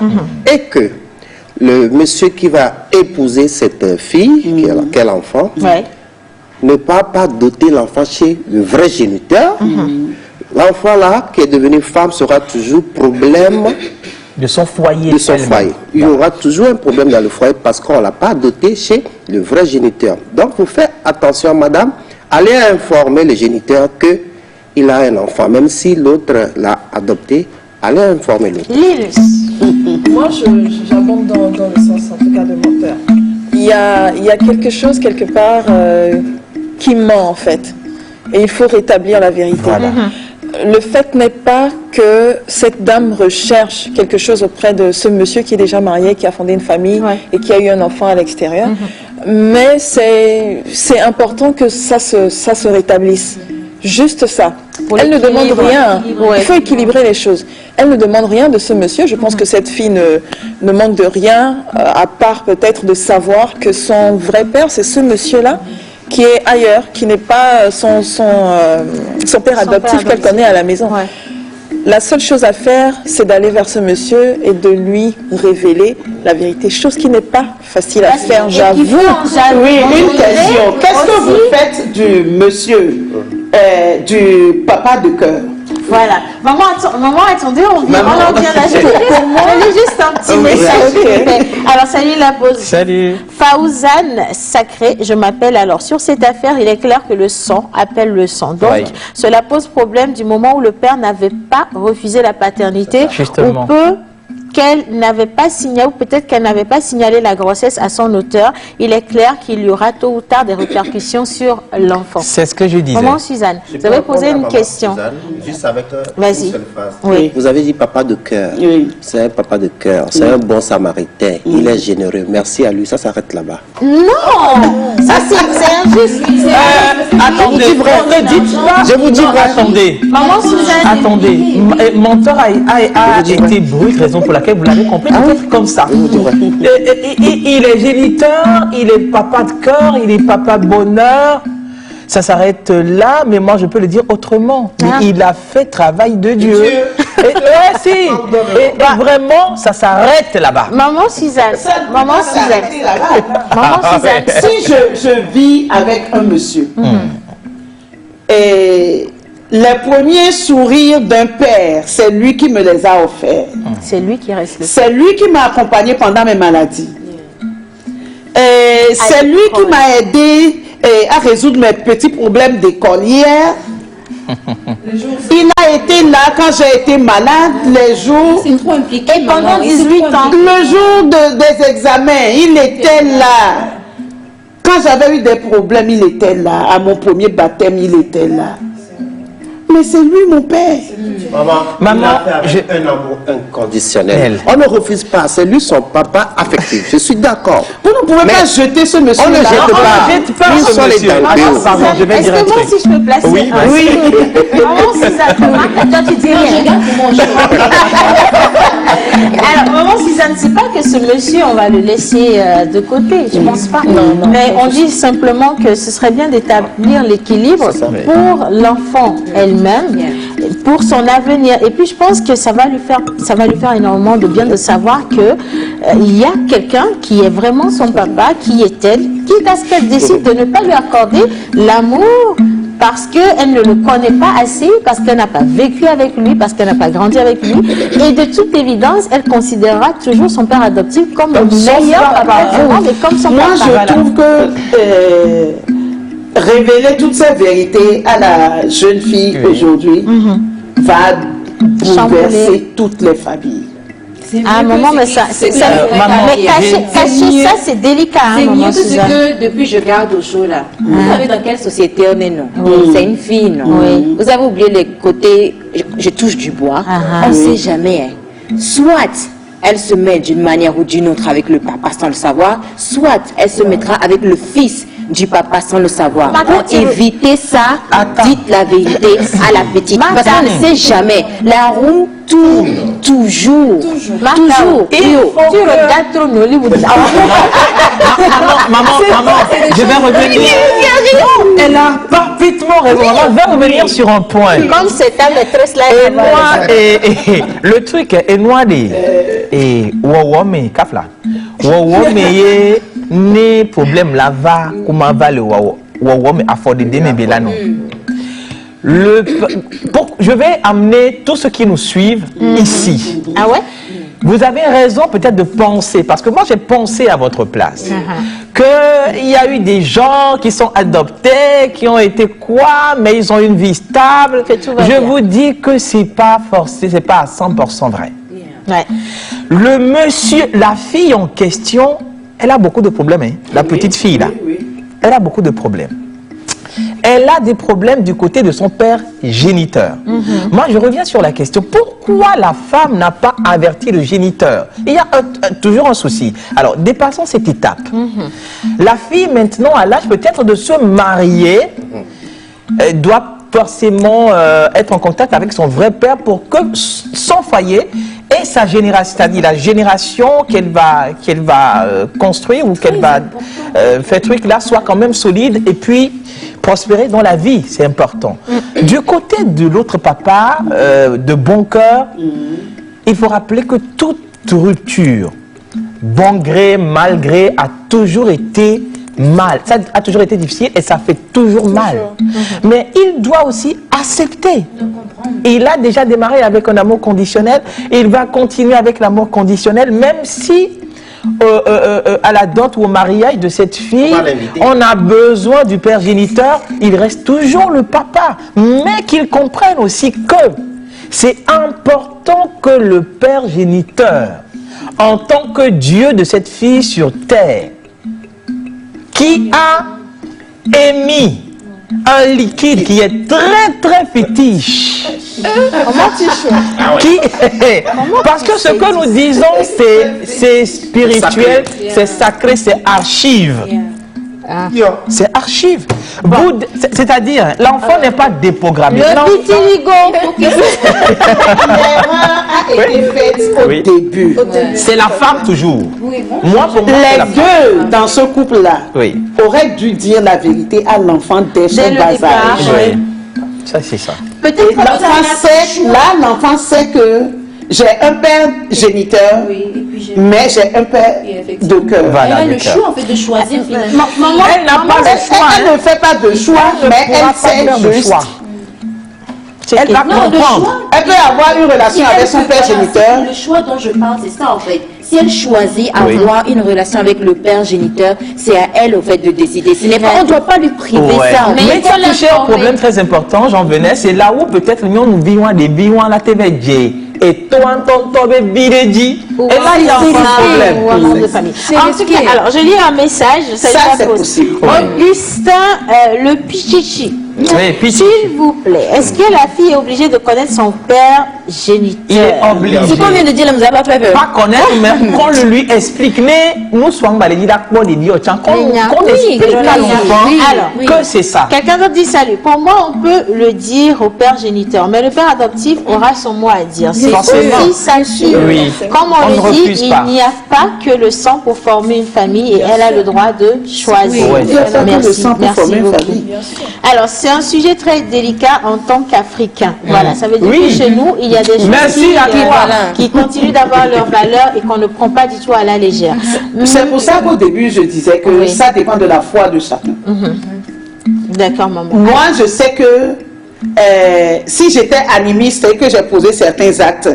et que le monsieur qui va épouser cette fille, quel enfant, ne va pas doter l'enfant chez le vrai géniteur, l'enfant là, qui est devenu femme, sera toujours problème de son foyer. Il y aura toujours un problème dans le foyer parce qu'on ne l'a pas doté chez le vrai géniteur. Donc, vous faites attention, madame, allez informer le géniteur qu'il a un enfant, même si l'autre l'a adopté, allez informer l'autre. Moi, j'abonde dans le sens, en tout cas, de Monteur. Il y a quelque chose, quelque part, qui ment, en fait. Et il faut rétablir la vérité. Voilà. Le fait n'est pas que cette dame recherche quelque chose auprès de ce monsieur qui est déjà marié, qui a fondé une famille et qui a eu un enfant à l'extérieur. Mais c'est important que ça se rétablisse. Juste ça. Elle ne demande rien. Il faut équilibrer les choses. Elle ne demande rien de ce monsieur. Je pense que cette fille ne manque de rien, à part peut-être de savoir que son vrai père, c'est ce monsieur-là, qui est ailleurs, qui n'est pas son père adoptif qu'elle connaît à la maison. La seule chose à faire, c'est d'aller vers ce monsieur et de lui révéler la vérité. Chose qui n'est pas facile à faire, j'avoue. Oui, une question. Qu'est-ce que vous faites du monsieur, du papa de cœur? Voilà. Maman, attendez, on vient pour moi. Je lis juste un petit message. Alors, salut la pause. Salut. Faouzane Sacré, je m'appelle. Alors, sur cette affaire, il est clair que le sang appelle le sang. Donc, cela pose problème du moment où le père n'avait pas refusé la paternité. Justement. On peut qu'elle n'avait pas signalé, ou peut-être qu'elle n'avait pas signalé la grossesse à son auteur. Il est clair qu'il y aura tôt ou tard des répercussions sur l'enfant. C'est ce que je disais. Maman Suzanne, vous avez posé une question. Suzanne, juste avec une seule phrase. Oui. Vous avez dit papa de cœur. C'est un papa de cœur. C'est un bon samaritain. Il est généreux. Merci à lui. Ça s'arrête là-bas. Non, ça c'est injuste. Attendez, ne dites pas. Je vous dis, attendez. Maman Suzanne. Attendez. Menteur a été brut, raison pour laquelle vous l'avez compris, peut-être comme ça. Il est géniteur, il est papa de cœur, il est papa de bonheur. Ça s'arrête là, mais moi je peux le dire autrement. Il a fait travail de Dieu. Et vraiment, ça s'arrête là-bas. Maman Suzanne, Si je vis avec un monsieur, et les premiers sourires d'un père, c'est lui qui me les a offerts. C'est lui qui reste le père. C'est lui qui m'a accompagné pendant mes maladies. C'est lui qui m'a aidé à résoudre mes petits problèmes d'écolière. Il a été là quand j'ai été malade, les jours. C'est trop impliqué. Et pendant 18 ans. Le jour des examens, il était là. Quand j'avais eu des problèmes, il était là. À mon premier baptême, il était là. Mais c'est lui mon père. Maman, j'ai un amour inconditionnel. On ne refuse pas, c'est lui son papa affectif. Je suis d'accord. Vous ne pouvez pas jeter ce monsieur. On ne jette pas. Ils sont les Est-ce que moi aussi je peux placer? Oui. Maman Suzanne, toi tu dis rien. Alors, maman Suzanne, c'est pas que ce monsieur, on va le laisser de côté, je pense pas. Non. Mais on dit simplement que ce serait bien d'établir l'équilibre pour l'enfant elle-même, pour son avenir. Et puis je pense que ça va lui faire énormément de bien de savoir que il y a quelqu'un qui est vraiment son papa, qui est elle, quitte à ce qu'elle décide de ne pas lui accorder l'amour parce qu'elle ne le connaît pas assez, parce qu'elle n'a pas vécu avec lui, parce qu'elle n'a pas grandi avec lui. Et de toute évidence, elle considérera toujours son père adoptif comme le meilleur papa du monde et comme son papa. Moi, je trouve que révéler toutes ces vérités à la jeune fille aujourd'hui va bouleverser toutes les familles. À un moment, mais ça, cacher ça, c'est délicat. C'est mieux que ce que depuis je garde au chaud là. Vous savez dans quelle société on est, non? C'est une fille, non? Vous avez oublié les côtés, je touche du bois, on ne sait jamais. Soit elle se met d'une manière ou d'une autre avec le papa sans le savoir, soit elle se mettra avec le fils du papa sans le savoir. Pour éviter ça, dites la vérité à la petite. Parce qu'on ne sait jamais. La roue tourne toujours. Toujours. Tu regardes trop Nollywood. Maman, je vais revenir. Elle a parfaitement raison. Elle va revenir sur un point. Comme c'est ta maîtresse là. Et moi, le truc est noir et wawome kafla. Wawome ye ne problème là va comment va le wawome affordé de belano. Je vais amener tous ceux qui nous suivent ici. Ah ouais? Vous avez raison peut-être de penser, parce que moi j'ai pensé à votre place, qu'il y a eu des gens qui sont adoptés, qui ont été quoi, mais ils ont une vie stable. Je vous dis que c'est pas forcé, c'est pas à 100% vrai. Ouais. Le monsieur, la fille en question, elle a beaucoup de problèmes, hein, la petite fille là. Elle a beaucoup de problèmes. Elle a des problèmes du côté de son père géniteur. Moi, je reviens sur la question. Pourquoi la femme n'a pas averti le géniteur? Il y a toujours un souci. Alors, dépassons cette étape. La fille, maintenant, à l'âge peut-être de se marier, doit forcément être en contact avec son vrai père pour que son foyer et sa génération, c'est-à-dire la génération qu'elle va construire ou qu'elle va faire truc là, soit quand même solide et puis prospérer dans la vie, c'est important. Du côté de l'autre papa, de bon cœur, il faut rappeler que toute rupture, bon gré, mal gré, a toujours été mal. Ça a toujours été difficile et ça fait toujours mal. Mais il doit aussi accepter. Il a déjà démarré avec un amour conditionnel et il va continuer avec l'amour conditionnel, même si à la dot ou au mariage de cette fille, on a besoin du père géniteur, il reste toujours le papa. Mais qu'il comprenne aussi que c'est important que le père géniteur, en tant que Dieu de cette fille sur terre, qui a émis un liquide qui est très très fétiche. Parce que ce que nous disons, c'est spirituel, c'est sacré, c'est archive. C'est archive. C'est-à-dire, l'enfant n'est pas déprogrammé. Le vitiligo. L'erreur a été faite au début. C'est la femme toujours. Moi, pour moi, les deux dans ce couple-là auraient dû dire la vérité à l'enfant dès son bas âge. Ça, c'est ça. Peut-être l'enfant sait que j'ai un père géniteur, mais j'ai un père de cœur. Elle a le choix en fait de choisir finalement. Elle n'a pas le choix. Elle ne fait pas de choix, mais elle sait juste. Elle va comprendre. Elle peut avoir une relation avec son père géniteur. Le choix dont je parle, c'est ça en fait. Si elle choisit avoir une relation avec le père géniteur, c'est à elle au fait de décider. Ce n'est pas, on ne doit pas lui priver ça. Mais tu as touché un problème très important, j'en venais, c'est là où peut-être nous vivons des vivons à la TV. Et toi, ton bidéji. Et là, il y a un problème. De famille. En tout cas, alors, je lis un message. Ça, c'est possible. Augustin, le Pichichi. Oui, s'il vous plaît, est-ce que la fille est obligée de connaître son père géniteur? Il est obligé. Ce qu'on vient de dire, là, vous n'avez pas fait peur. Pas connaître, mais qu'on le lui explique. Mais nous sommes balayés d'accord des diots. Qu'on explique à l'enfant que c'est ça. Quelqu'un d'autre dit salut. Pour moi, on peut le dire au père géniteur, mais le père adoptif aura son mot à dire. C'est aussi sa fille. Oui. Comme on le dit, il n'y a pas que le sang pour former une famille et elle a le droit de choisir. Merci. Merci beaucoup. Alors, c'est un sujet très délicat en tant qu'Africain. Voilà, ça veut dire que chez nous, il y a des choses qui continuent d'avoir leur valeur et qu'on ne prend pas du tout à la légère. C'est pour ça qu'au début, je disais que ça dépend de la foi de chacun. D'accord, maman. Moi, je sais que si j'étais animiste et que j'ai posé certains actes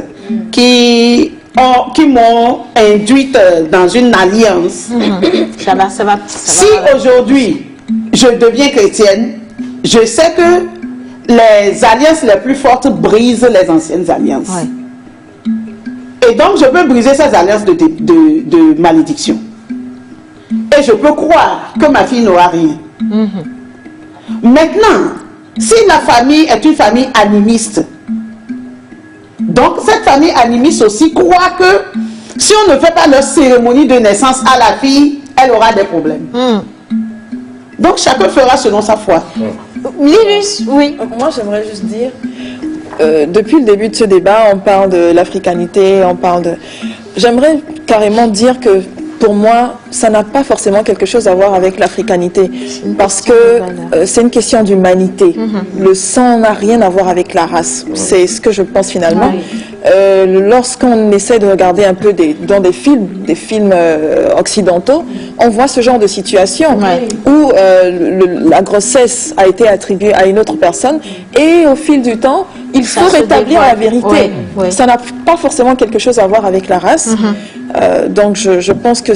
qui m'ont induite dans une alliance, ça va. Si aujourd'hui, je deviens chrétienne, je sais que les alliances les plus fortes brisent les anciennes alliances. Et donc, je peux briser ces alliances de malédiction. Et je peux croire que ma fille n'aura rien. Maintenant, si la famille est une famille animiste, donc cette famille animiste aussi croit que si on ne fait pas leur cérémonie de naissance à la fille, elle aura des problèmes. Donc chacun fera selon sa foi. Linus, oui. Moi, j'aimerais juste dire, depuis le début de ce débat, on parle de l'africanité, on parle de... J'aimerais carrément dire que pour moi, ça n'a pas forcément quelque chose à voir avec l'africanité, parce que c'est une question d'humanité. Le sang n'a rien à voir avec la race. C'est ce que je pense finalement. Lorsqu'on essaie de regarder un peu dans des films occidentaux, on voit ce genre de situation où la grossesse a été attribuée à une autre personne et au fil du temps, il faut rétablir la vérité. Ça n'a pas forcément quelque chose à voir avec la race. Donc je pense que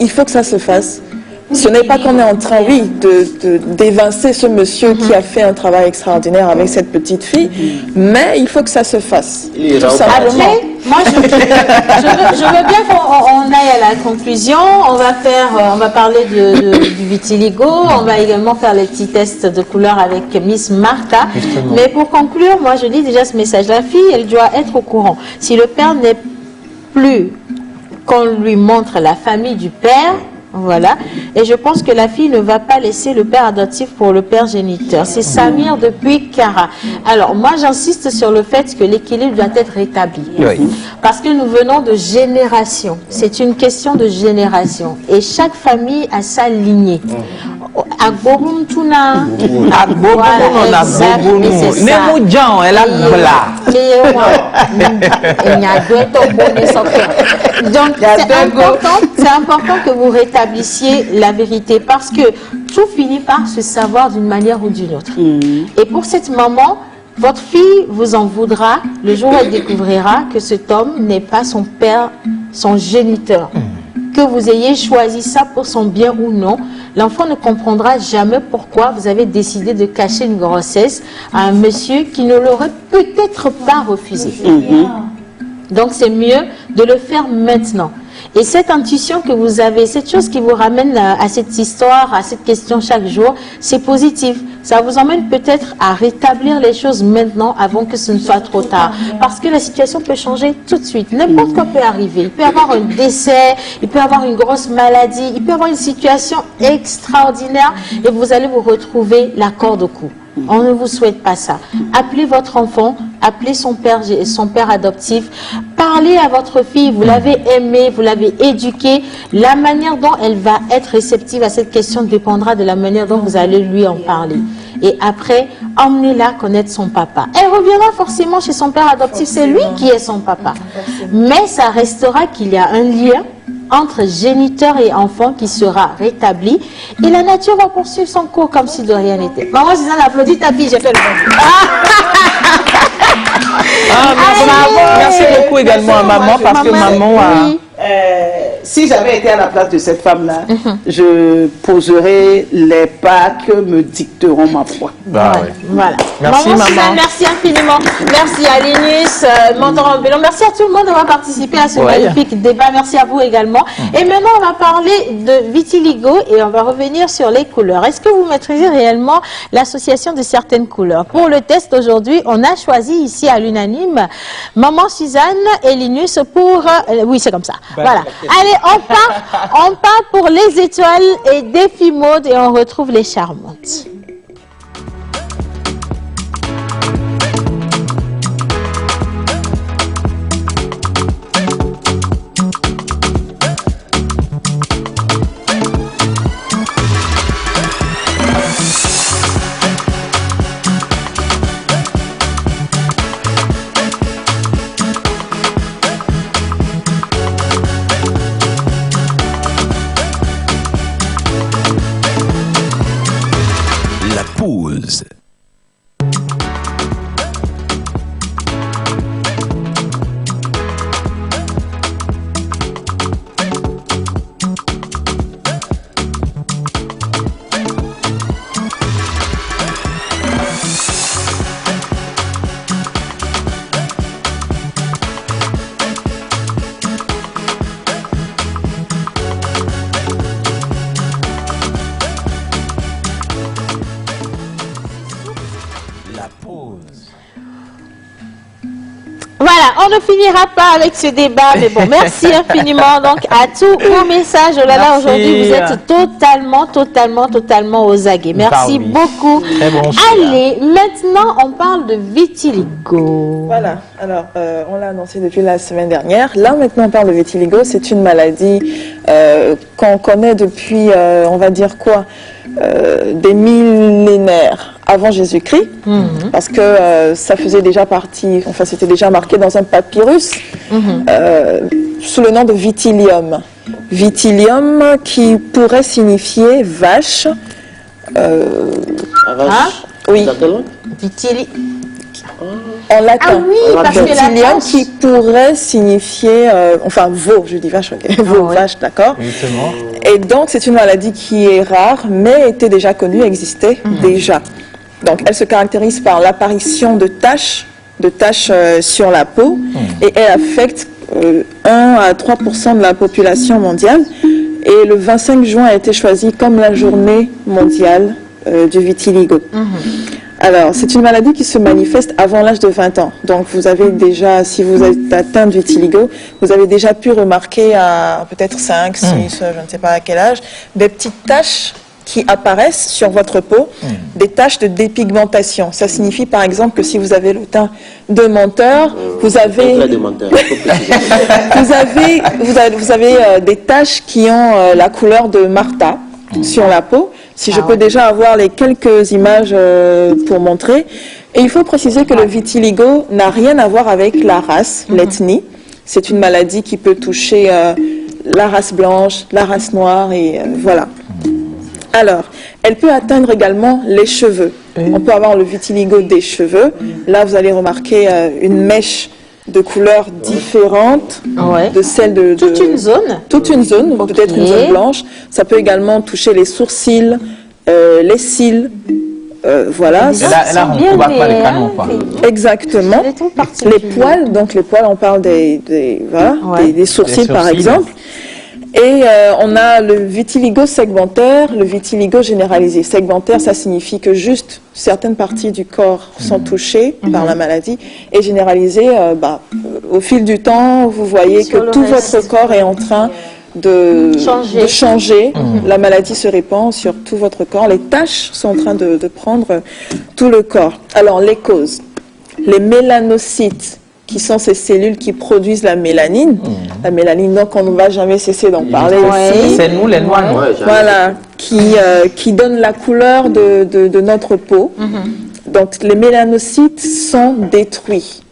il faut que ça se fasse. Ce n'est pas qu'on est en train, d'évincer ce monsieur qui a fait un travail extraordinaire avec cette petite fille, mais il faut que ça se fasse. Après, moi, je veux bien qu'on aille à la conclusion. On va parler du vitiligo. On va également faire les petits tests de couleur avec Miss Martha. Justement. Mais pour conclure, moi, je lis déjà ce message. La fille, elle doit être au courant. Si le père n'est plus, qu'on lui montre la famille du père. Voilà. Et je pense que la fille ne va pas laisser le père adoptif pour le père géniteur. C'est Samir depuis Kara. Alors, moi, j'insiste sur le fait que l'équilibre doit être rétabli. Parce que nous venons de génération. C'est une question de génération. Et chaque famille a sa lignée. Agborum tuna. Donc, c'est important que vous rétablissiez la vérité parce que tout finit par se savoir d'une manière ou d'une autre. Et pour cette maman, votre fille vous en voudra le jour où elle découvrira que cet homme n'est pas son père, son géniteur. Que vous ayez choisi ça pour son bien ou non, l'enfant ne comprendra jamais pourquoi vous avez décidé de cacher une grossesse à un monsieur qui ne l'aurait peut-être pas refusé. Donc c'est mieux de le faire maintenant. Et cette intuition que vous avez, cette chose qui vous ramène à cette histoire, à cette question chaque jour, c'est positif. Ça vous emmène peut-être à rétablir les choses maintenant avant que ce ne soit trop tard. Parce que la situation peut changer tout de suite. N'importe quoi peut arriver. Il peut y avoir un décès, il peut y avoir une grosse maladie, il peut y avoir une situation extraordinaire et vous allez vous retrouver la corde au cou. On ne vous souhaite pas ça. Appelez votre enfant, appelez son père adoptif, parlez à votre fille, vous l'avez aimée, vous l'avez éduquée. La manière dont elle va être réceptive à cette question dépendra de la manière dont vous allez lui en parler. Et après, emmenez-la connaître son papa. Elle reviendra forcément chez son père adoptif, c'est lui qui est son papa. Mais ça restera qu'il y a un lien entre géniteur et enfant qui sera rétabli et la nature va poursuivre son cours comme si de rien n'était. Maman, c'est ça, l'applaudit ta fille, j'ai fait le bon. Merci beaucoup également à maman parce que maman Si j'avais été à la place de cette femme-là, je poserais les pas que me dicteront ma foi. Voilà. Merci, Maman maman. Suzanne, merci infiniment. Merci à Linus, Mandran Bellon. Merci à tout le monde d'avoir participé à ce magnifique débat. Merci à vous également. Et maintenant, on va parler de vitiligo et on va revenir sur les couleurs. Est-ce que vous maîtrisez réellement l'association de certaines couleurs? Pour le test aujourd'hui, on a choisi ici à l'unanime Maman Suzanne et Linus pour... oui, c'est comme ça. Voilà. Allez, on part pour les étoiles et défi mode et on retrouve les charmantes. La pause. Voilà, on ne finira pas avec ce débat, mais bon, merci infiniment donc à tous vos messages. Oh là là, Merci. aujourd'hui, vous êtes totalement aux aguets. Merci beaucoup. Très bon choix. Allez, maintenant, on parle de vitiligo. Voilà, alors on l'a annoncé depuis la semaine dernière. Là maintenant on parle de vitiligo, c'est une maladie qu'on connaît depuis, on va dire quoi, des millénaires avant Jésus-Christ, parce que ça faisait déjà partie, enfin c'était déjà marqué dans un papyrus, sous le nom de vitilium. Vitilium qui pourrait signifier vache. Oui. Vitili... En latin. Ah oui, parce que la vitilium vache... qui pourrait signifier, enfin veau, je dis vache, ok, veau, vache, d'accord. Justement. Et donc c'est une maladie qui est rare, mais était déjà connue, existait déjà. Donc elle se caractérise par l'apparition de taches sur la peau, et elle affecte 1 à 3% de la population mondiale. Et le 25 juin a été choisi comme la journée mondiale du vitiligo. Alors, c'est une maladie qui se manifeste avant l'âge de 20 ans. Donc, vous avez déjà, si vous êtes atteint de vitiligo, vous avez déjà pu remarquer à peut-être 5, 6, je ne sais pas à quel âge, des petites taches qui apparaissent sur votre peau, des taches de dépigmentation. Ça signifie par exemple que si vous avez le teint de menteur, vous avez des taches qui ont la couleur de Martha sur la peau. Si je peux déjà avoir les quelques images pour montrer. Et il faut préciser que le vitiligo n'a rien à voir avec la race, l'ethnie. C'est une maladie qui peut toucher la race blanche, la race noire et voilà. Alors, elle peut atteindre également les cheveux. On peut avoir le vitiligo des cheveux. Là, vous allez remarquer une mèche de couleurs différentes de celle de... Toute une zone. Toute une zone, peut-être une zone blanche. Ça peut également toucher les sourcils, les cils, voilà. Et là on ne combat pas les canons, quoi. Exactement. Les poils, donc les poils, on parle des sourcils par exemple. Et on a le vitiligo segmentaire, le vitiligo généralisé. Segmentaire, ça signifie que juste certaines parties du corps sont touchées par la maladie. Et généralisé, au fil du temps, vous voyez que tout votre corps est en train de changer. La maladie se répand sur tout votre corps. Les taches sont en train de prendre tout le corps. Alors, les causes. Les mélanocytes, qui sont ces cellules qui produisent la mélanine. La mélanine, donc on ne va jamais cesser d'en parler ici. C'est nous les noirs. Voilà, qui donne la couleur de notre peau. Donc les mélanocytes sont détruits.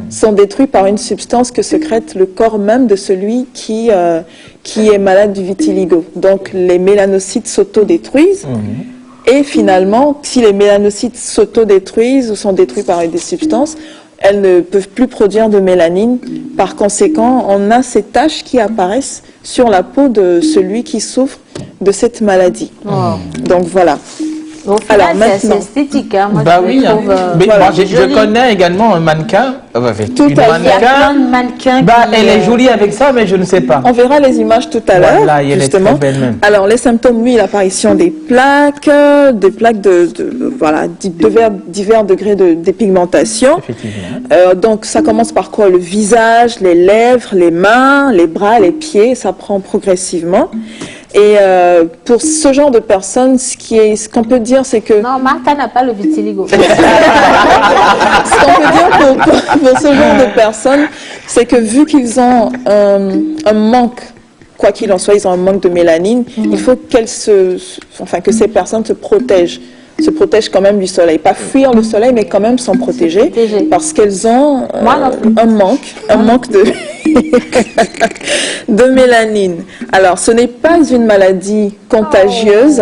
Sont détruits par une substance que sécrète le corps même de celui qui est malade du vitiligo. Donc les mélanocytes s'autodétruisent. Et finalement, si les mélanocytes s'autodétruisent ou sont détruits par des substances, elles ne peuvent plus produire de mélanine. Par conséquent, on a ces taches qui apparaissent sur la peau de celui qui souffre de cette maladie. Donc voilà. Au final, c'est esthétique. Hein. Moi, bah oui, mais voilà, moi, je connais également un mannequin. Tout il y a plein de mannequins elle est jolie avec ça, mais je ne sais pas. On verra les images tout à l'heure, voilà, justement. Elle est très belle même. Alors, les symptômes, oui, l'apparition des plaques divers degrés de dépigmentation. Effectivement. Donc, ça commence par quoi? Le visage, les lèvres, les mains, les bras, les pieds, ça prend progressivement. Et pour ce genre de personnes, ce qu'on peut dire, c'est que... Non, Martha n'a pas le vitiligo. Ce qu'on peut dire pour ce genre de personnes, c'est que vu qu'ils ont un manque, quoi qu'il en soit, ils ont un manque de mélanine, il faut que ces personnes se protègent quand même du soleil. Pas fuir le soleil, mais quand même s'en protéger, parce qu'elles ont un manque de mélanine. Alors, ce n'est pas une maladie contagieuse.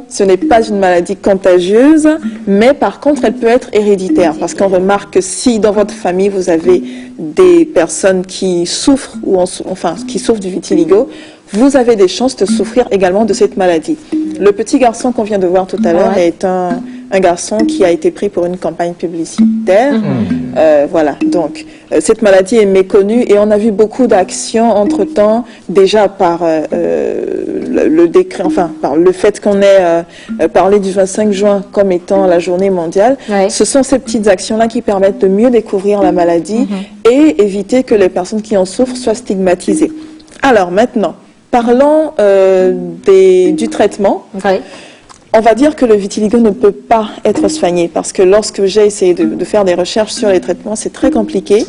Ce n'est pas une maladie contagieuse, mais par contre, elle peut être héréditaire, parce qu'on remarque que si dans votre famille, vous avez des personnes qui souffrent, qui souffrent du vitiligo, vous avez des chances de souffrir également de cette maladie. Le petit garçon qu'on vient de voir tout à l'heure est un garçon qui a été pris pour une campagne publicitaire. Voilà, donc cette maladie est méconnue et on a vu beaucoup d'actions entre-temps, déjà par le décret, par le fait qu'on ait parlé du 25 juin comme étant la journée mondiale. Ce sont ces petites actions-là qui permettent de mieux découvrir la maladie et éviter que les personnes qui en souffrent soient stigmatisées. Alors maintenant, parlons du traitement. On va dire que le vitiligo ne peut pas être soigné parce que lorsque j'ai essayé de faire des recherches sur les traitements, c'est très compliqué.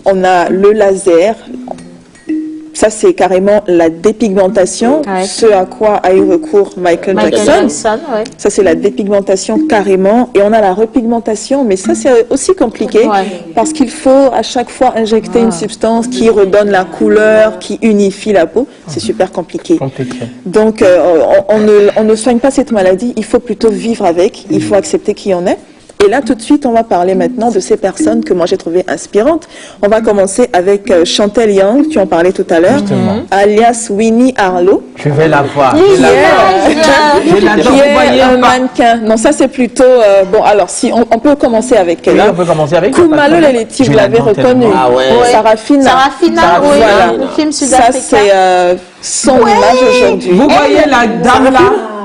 On a le laser. Ça, c'est carrément la dépigmentation, ce à quoi a eu recours Michael Jackson. Ça, c'est la dépigmentation carrément. Et on a la repigmentation, mais ça, c'est aussi compliqué parce qu'il faut à chaque fois injecter une substance qui redonne la couleur, qui unifie la peau. C'est super compliqué. Donc, on ne soigne pas cette maladie, il faut plutôt vivre avec, il faut accepter qui on est. Et là, tout de suite, on va parler maintenant de ces personnes que moi j'ai trouvées inspirantes. On va commencer avec Chantel Young, tu en parlais tout à l'heure, alias Winnie Harlow. Je vais la voir. Qui est un mannequin. Non, ça c'est plutôt... bon, alors, si on peut commencer avec elle. Oui, on peut commencer avec elle. Kumalo Leleti, vous l'avez reconnue. Sarafina. Sarafina, oui, le film sud-africain. Ça, c'est son image aujourd'hui. Vous voyez la dame là?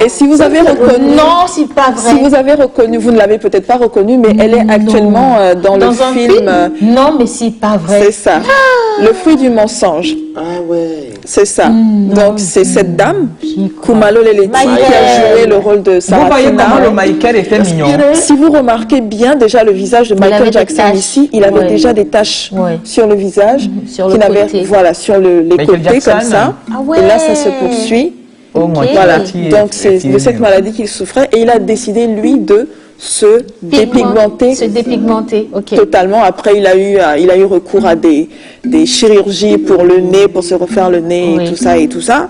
Et si vous avez reconnu... Non, c'est pas vrai. Si vous avez reconnu, vous ne l'avez peut-être pas reconnue, mais elle est actuellement dans le film... Non, mais c'est pas vrai. C'est ça. Le fruit du mensonge. Ah ouais. C'est ça. Donc, c'est cette dame, Kumalo Leleti, qui a joué le rôle de Sarafina. Vous voyez comment le Michael était mignon. Si vous remarquez bien déjà le visage de Michael Jackson ici, il avait déjà des taches sur le visage. Sur le côté. Voilà, sur les côtés comme ça. Et là, ça se poursuit. Voilà, donc c'est de cette maladie qu'il souffrait et il a décidé, lui, de se dépigmenter. Se dépigmenter, ok. Totalement. Après, il a eu recours à des chirurgies pour le nez, pour se refaire le nez et tout ça.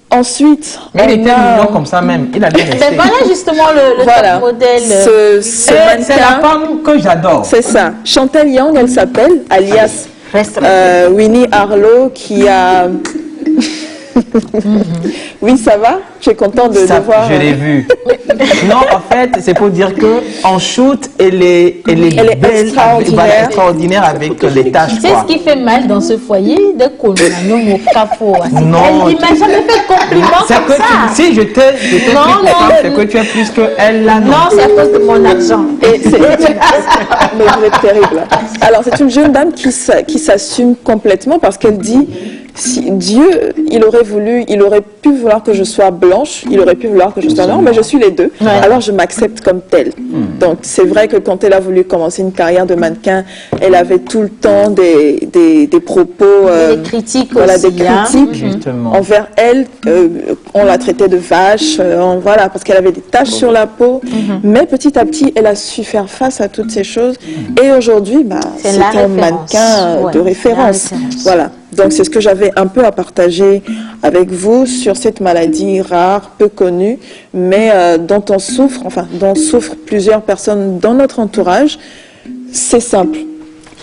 Ensuite, mais il était mignon comme ça même. Il a bien resté. Mais voilà justement le top modèle. C'est la femme que j'adore. C'est ça. Chantel Young, elle s'appelle, alias Winnie Harlow, qui a... Oui, ça va? Tu es content de voir? Je l'ai vu. Non, en fait, c'est pour dire que en shoot, elle est belle, extraordinaire avec les tâches. Tu sais ce qui fait mal dans ce foyer de Colomano au capot. Non. Elle m'a jamais fait de compliment comme ça. Si je t'ai pris c'est que tu es plus que elle là. Non, c'est à cause de mon argent. Mais vous êtes terrible. Alors, c'est une jeune dame qui s'assume complètement parce qu'elle dit... Si Dieu, il aurait pu vouloir que je sois blanche, il aurait pu vouloir que je sois noire, mais je suis les deux. Alors je m'accepte comme telle. Donc c'est vrai que quand elle a voulu commencer une carrière de mannequin, elle avait tout le temps des propos, des critiques aussi, des critiques envers elle. On la traitait de vache, voilà, parce qu'elle avait des taches sur la peau. Mais petit à petit, elle a su faire face à toutes ces choses. Et aujourd'hui, c'est un mannequin de référence. Voilà. Donc, c'est ce que j'avais un peu à partager avec vous sur cette maladie rare, peu connue, mais dont on souffre, dont souffrent plusieurs personnes dans notre entourage. c'est simple.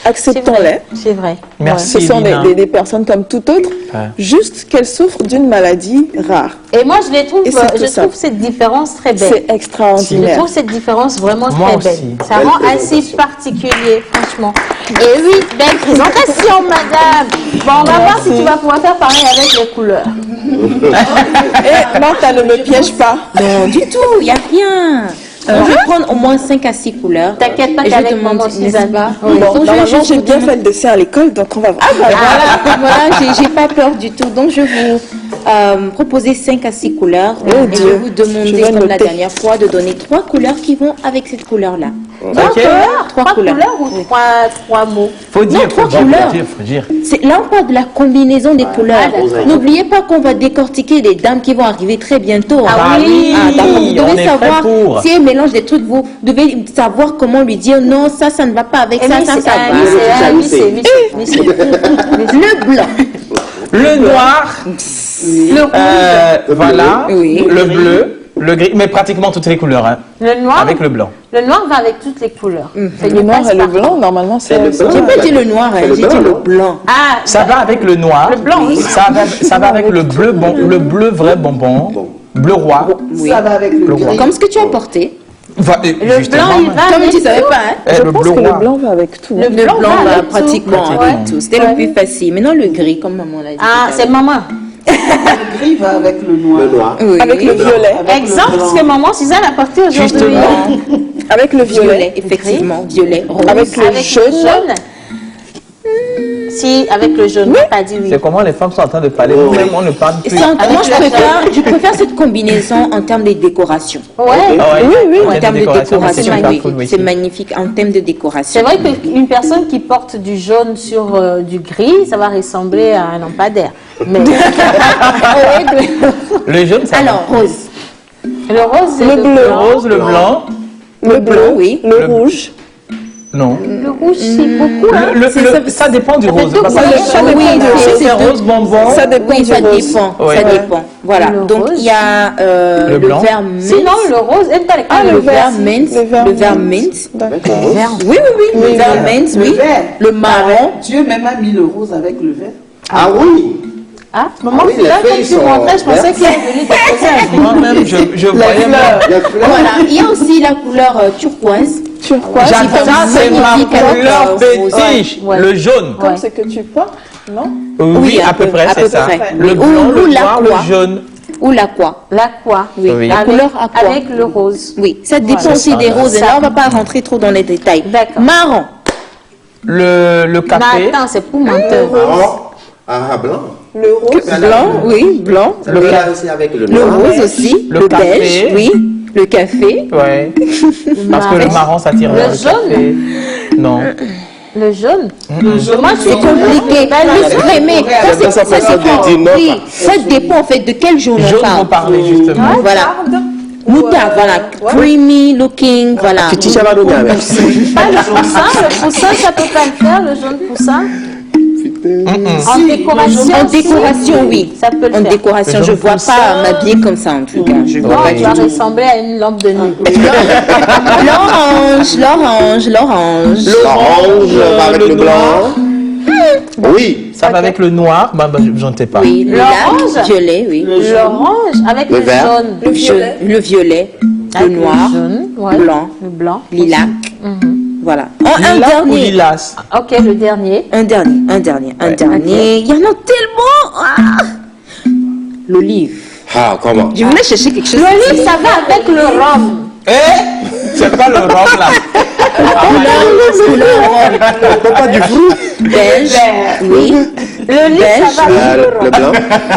Acceptons-les. C'est vrai. Merci, Ce sont Lina. des personnes comme tout autre, juste qu'elles souffrent d'une maladie rare. Et moi, je les trouve, Et c'est tout ça. cette différence très belle. C'est extraordinaire. Je trouve cette différence vraiment Moi très belle. aussi. Ça rend assez particulier, franchement. Et oui, belle présentation, madame. Bon, on va voir si tu vas pouvoir faire pareil avec les couleurs. Et Martha, ne me piège pas. Non, du tout, il n'y a rien. Je vais prendre au moins 5 à 6 couleurs. T'inquiète pas Et je qu'avec demande, maman n'est-ce Suzanne. pas? Oui. Bon, donc Normalement, j'ai bien vous fait le dessin à l'école, donc on va voir. voilà, j'ai pas peur du tout. Donc je vais vous proposer 5 à 6 couleurs. Et je vais vous Je demander, vais comme la noter. dernière fois, de donner 3 couleurs qui vont avec cette couleur-là. Ok. Trois couleurs ou trois mots? Faut dire, trois faut dire, couleurs. faut dire. Là, on parle de la combinaison des couleurs. d'accord. N'oubliez pas qu'on va décortiquer les dames qui vont arriver très bientôt. Ah oui. D'accord. Vous on est devez prêt savoir, pour. si elle mélange des trucs, vous devez savoir comment lui dire non, ça ne va pas avec ça va. Le blanc. Le noir, Le rouge. voilà, Oui. le bleu, le gris, mais pratiquement toutes les couleurs, hein, Le noir, avec le blanc. le noir va avec toutes les couleurs. Le noir et le blanc, normalement, c'est le J'ai pas dit le noir, hein, j'ai dit le blanc. Ah, Ça va avec le noir, Le blanc, oui. ça va avec le bleu, le bleu vrai bonbon, bleu roi, Oui. Ça va avec le gris. Comme ce que tu as porté. le blanc, il va Comme avec tu savais tout. pas, hein. Je le pense bleu que le roi. blanc va avec tout. Le Le blanc blanc va va avec pratiquement tout. avec Ouais. tout. C'était le plus facile. Maintenant, le gris, comme maman l'a dit. Ah, c'est maman. Le gris va avec le noir. Le noir. Oui. Avec le violet. Exemple, ce que maman Suzanne a porté aujourd'hui. Justement. Avec le Violet, violet. effectivement. Violet, rose. Avec le jaune. Si, avec le jaune, pas dit oui. C'est comment les femmes sont en train de parler, nous-mêmes on ne parle plus. Moi, je préfère cette combinaison en termes de décoration. Ouais. Ah ouais. Oui, En termes de décoration, c'est c'est super cool, oui. C'est magnifique en termes de décoration. C'est vrai qu'une personne qui porte du jaune sur du gris, ça va ressembler à un lampadaire. Mais Le jaune, ça Alors, rose. le rose, c'est Le bleu. va. Le rose, le blanc, Le bleu, oui. le rouge. non. Le rouge, c'est beaucoup. Hein. Ça dépend du rose. deux Parce que couleurs. ça dépend Oui, du c'est rose, c'est deux. rose bonbon. Ça dépend Oui, du ça rose. dépend. Ouais. Ça dépend. Voilà. Le Donc, rose. il y a Le le blanc. vert mint. Sinon, le rose, elle t'a les le vert vert. mint. Le vert mint. mint. D'accord. Oui. Le vert mint, Le oui. vert. Le marron. Dieu même a mis le rose avec le vert. Ah oui. Ah, maman, oui, c'est là les quand feuilles tu sont montrais, je pensais vertes. qu'il est venu te poser un truc. Moi-même, je voyais moi. Voilà. Il y a aussi la couleur turquoise. Turquoise. J'adore, ça, c'est ma magnifique avec, couleur rose. fétiche. Ouais. Le jaune. Comme ce que tu portes, non? Oui, à peu près, à c'est peu ça. près. Le Oui. blanc, Ou le la noir, croix. le jaune. Ou l'aqua. L'aqua. Oui. Oui. La couleur aqua. Avec le rose. Oui, ça dépend Voilà. aussi des Ça, roses. Et ça. là, on ne va pas rentrer trop dans les détails. D'accord. Marron. Le Mais café. attends, c'est pour menteur. Marron. Ah, blanc. Le rose. Blanc, oui, blanc. Le vert aussi avec le Le noir. rose aussi. Le Le café. beige, oui. Le café. Ouais. Parce que le marron, ça tire Le vers jaune. café. Non. Le jaune. Moi, c'est compliqué. Mais Ça peut être du nord. oui, ça dépend en fait de quel jaune on Jaune, parle. vous parlez justement. Voilà. Moutarde, voilà. Creamy looking, voilà. Petit chavaronia, Pas le poussin, ça peut pas le faire, le jaune poussin. En décoration. En décoration, oui. Ça peut le En faire. décoration, je ne vois pas m'habiller comme ça en tout cas. Je vois Non, pas tu du vas tout. ressembler à une lampe de nuit. L'orange. L'orange avec le blanc. Oui. Ça va avec le noir, je ne sais pas. Oui, le L'orange. lac, violet, oui. L'orange avec Le le vert. jaune. Le violet, le Avec noir, le jaune, ouais. blanc, Le blanc. lilac. Voilà. Oh, un Lilas ou dernier. lilas? Ok, le dernier. Un dernier. Il y en a tellement. Ah. L'olive. Ah, comment? Je voulais chercher quelque chose. L'olive, ça va avec le rhum. C'est pas le rhum là. Couleur Pas du fruit. beige. Oui. L'olive, Beige. ça va avec le rhum. Le blanc.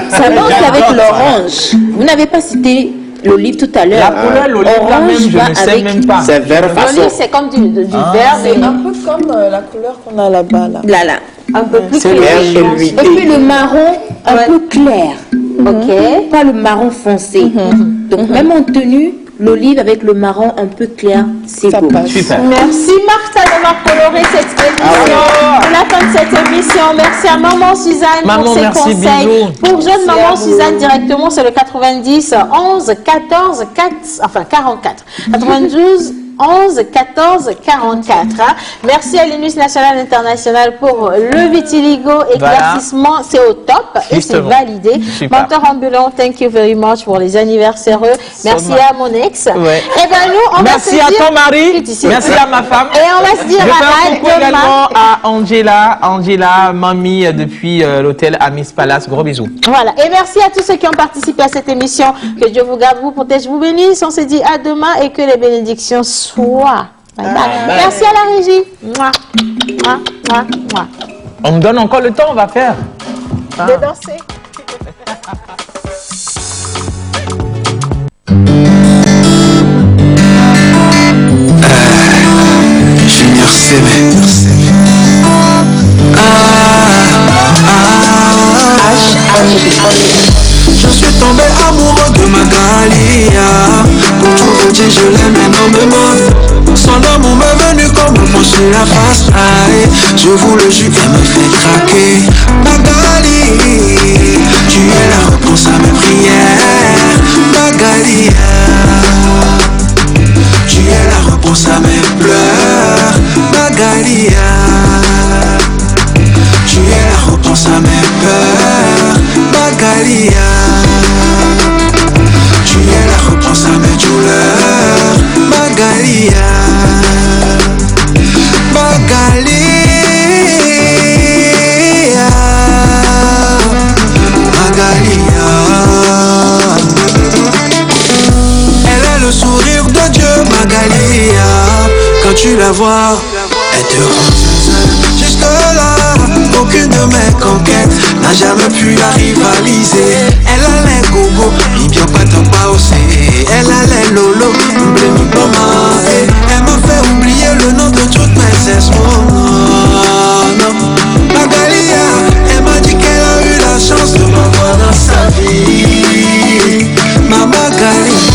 Ça va aussi avec l'orange. Vous n'avez pas cité l'olive tout à l'heure. La couleur, l'olive là même, je va ne sais avec- même pas. C'est vert façon. L'olive, c'est comme du vert, mais C'est un peu comme la couleur qu'on a là-bas, là. Là. un peu plus C'est clair. Vert Et éluité. puis le marron un peu clair. Ok. Pas le marron foncé. Donc même en tenue, l'olive avec le marron un peu clair, c'est Ça beau. passe. Super. Merci Martha d'avoir coloré cette émission. Pour la fin de cette émission, merci à Maman Suzanne Maman, pour ses merci, conseils. bisous. Pour jeune Maman Suzanne directement, c'est le 90 11 14 4, enfin 44 92 11 14 44. Hein. Merci à l'Inus National International pour le vitiligo éclaircissement. Voilà. C'est au top et c'est validé. Mentor ambulant, thank you very much pour les anniversaires. Merci à mon ex. Ouais. Et ben nous, on merci va se dire... à ton mari. Merci à ma femme. Et on va se dire également à Angela, mamie depuis l'hôtel Amis Palace. Gros bisous. Voilà. Et merci à tous ceux qui ont participé à cette émission. Que Dieu vous garde, vous protège, vous bénisse. On se dit à demain et que les bénédictions soient. Bye bye. Merci à la régie. Mouah. Mouah. Mouah. Mouah. On me donne encore le temps, on va faire. De danser. Junior Sémé. Je suis tombé amoureux de Magalia. Pour tout vous dire, je l'aime énormément. Son amour m'est venu comme un point sur la face. Aïe, je vous le jure, elle me fait craquer. Magali, tu es la réponse à mes prières. Magalia, tu es la réponse à mes pleurs. Magalia, tu es la réponse à mes peurs. Magalia, tu es la réponse à mes douleurs. Magalia, Magalia, Magalia. Elle a le sourire de Dieu, Magalia. Quand tu la vois, elle te rend juste là. Aucune de mes conquêtes n'a jamais pu la rivaliser. Elle a les gogo, il vient pas t'en pas aussi. Elle a les lolo, oublie mi maman. Elle m'a fait oublier le nom de toutes mes ex. Oh non, Magalia, elle m'a dit qu'elle a eu la chance de m'avoir dans sa vie. Ma Magalia,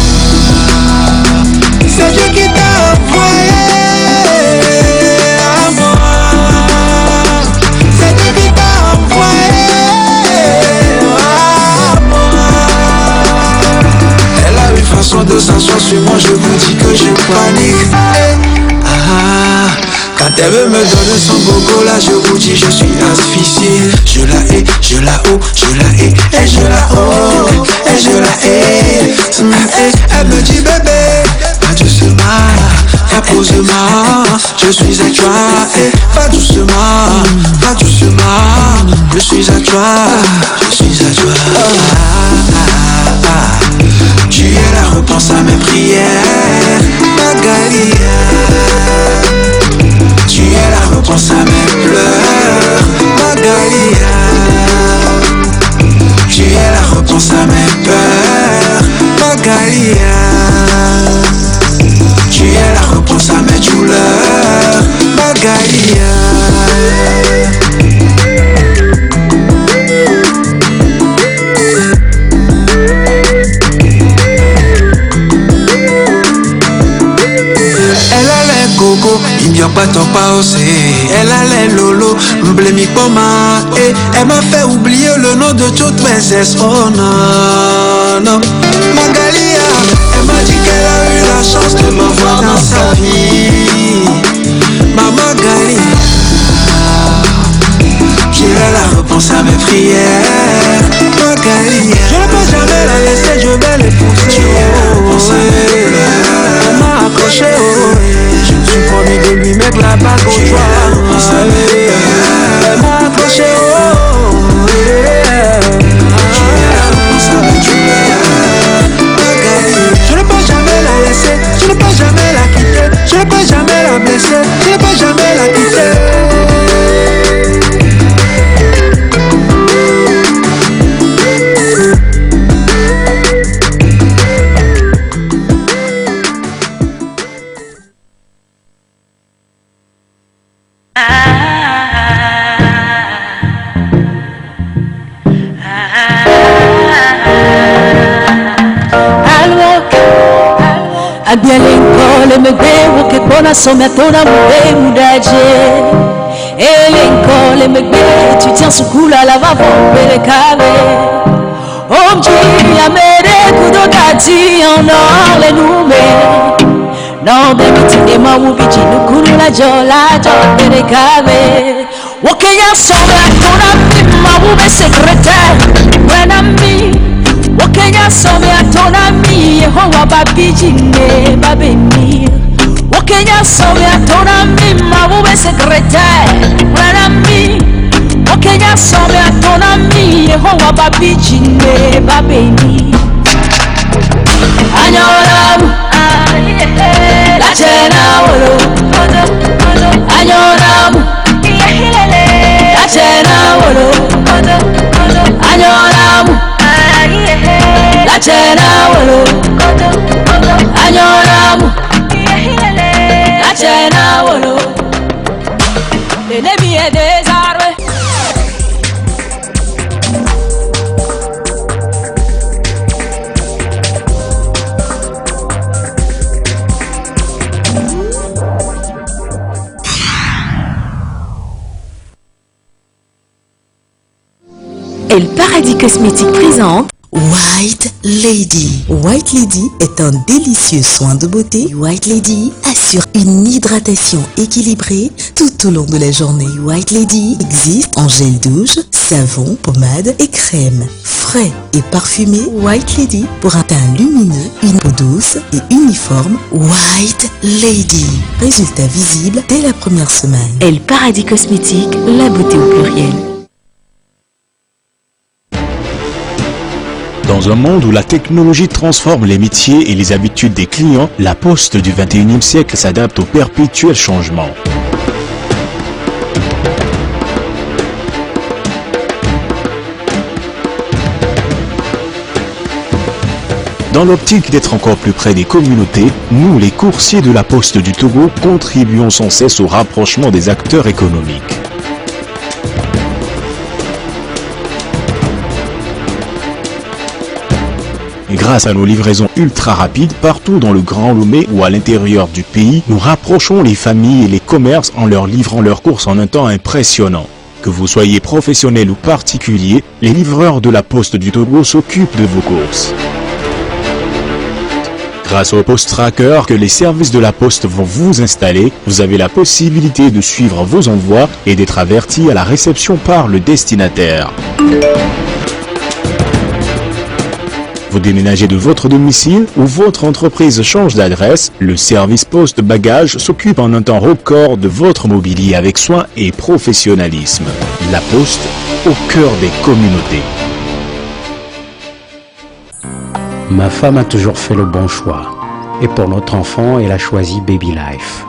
c'est Dieu qui t'a envoyé. De s'asseoir sur moi, je vous dis que je panique. Quand elle veut me donner son gogo là, je vous dis je suis asphyxié. Je la hais, je la hais, je la hais, et je la hais, et je la hais. Elle me dit bébé, pas doucement, repose-moi, je suis à toi. Pas doucement, pas doucement, je suis à toi, je suis à toi. Tu es la réponse à mes prières, Magalia. Tu es la réponse à mes pleurs, Magalia. Tu es la réponse à mes peurs, Magalia. Tu es la réponse à mes douleurs, Magalia. Il n'y a pas tant pas osé. Elle a les lolo, m'blémi poma. Et elle m'a fait oublier le nom de toutes mes ex. Oh non, non. Magalia, elle m'a dit qu'elle a eu la chance de me voir dans sa vie. Ma Magalia, tu es la réponse à mes prières. Magalia, je ne peux jamais la laisser, je vais l'épouser. Tu es la réponse à mes prières. Elle m'a accroché, je me suis promis de lui mettre la bague au doigt. Elle m'a accroché, je ne peux jamais la laisser, je ne peux jamais la quitter, je ne peux jamais la blesser, je ne peux jamais la quitter. Abialenko lemegbe ke kona sometona mube mudaje Elenko lemegbe tu tiens sous kula la va le kare Omji amere kudokati en or les noumé No baby tinde mawubi jinukuru la bere kame. Wakenya some atona mi mawube secrétaire. When I'm me, Wakenya some atona mi Yehowa babijine babeni. Wakenya some atona mi mawube secrétaire. When I'm me, Wakenya some atona mi Yehowa babijine babeni. Anyoramu la chena wolo Anyoramu la chena wolo Anyoramu la chena wolo Anyoramu la chena wolo L'ennemi est désarmé. El Paradis Cosmétique présente White Lady. White Lady est un délicieux soin de beauté. White Lady assure une hydratation équilibrée tout au long de la journée. White Lady existe en gel douche, savon, pommade et crème. Frais et parfumé, White Lady pour un teint lumineux, une peau douce et uniforme. White Lady. Résultat visible dès la première semaine. El Paradis Cosmétique, la beauté au pluriel. Dans un monde où la technologie transforme les métiers et les habitudes des clients, la Poste du 21e siècle s'adapte au perpétuel changement. Dans l'optique d'être encore plus près des communautés, nous, les coursiers de la Poste du Togo, contribuons sans cesse au rapprochement des acteurs économiques. Grâce à nos livraisons ultra rapides partout dans le Grand Lomé ou à l'intérieur du pays, nous rapprochons les familles et les commerces en leur livrant leurs courses en un temps impressionnant. Que vous soyez professionnel ou particulier, les livreurs de la Poste du Togo s'occupent de vos courses. Grâce au Post Tracker que les services de la Poste vont vous installer, vous avez la possibilité de suivre vos envois et d'être averti à la réception par le destinataire. Vous déménagez de votre domicile ou votre entreprise change d'adresse, le service Poste Bagages s'occupe en un temps record de votre mobilier avec soin et professionnalisme. La Poste, au cœur des communautés. Ma femme a toujours fait le bon choix. Et pour notre enfant, elle a choisi Baby Life.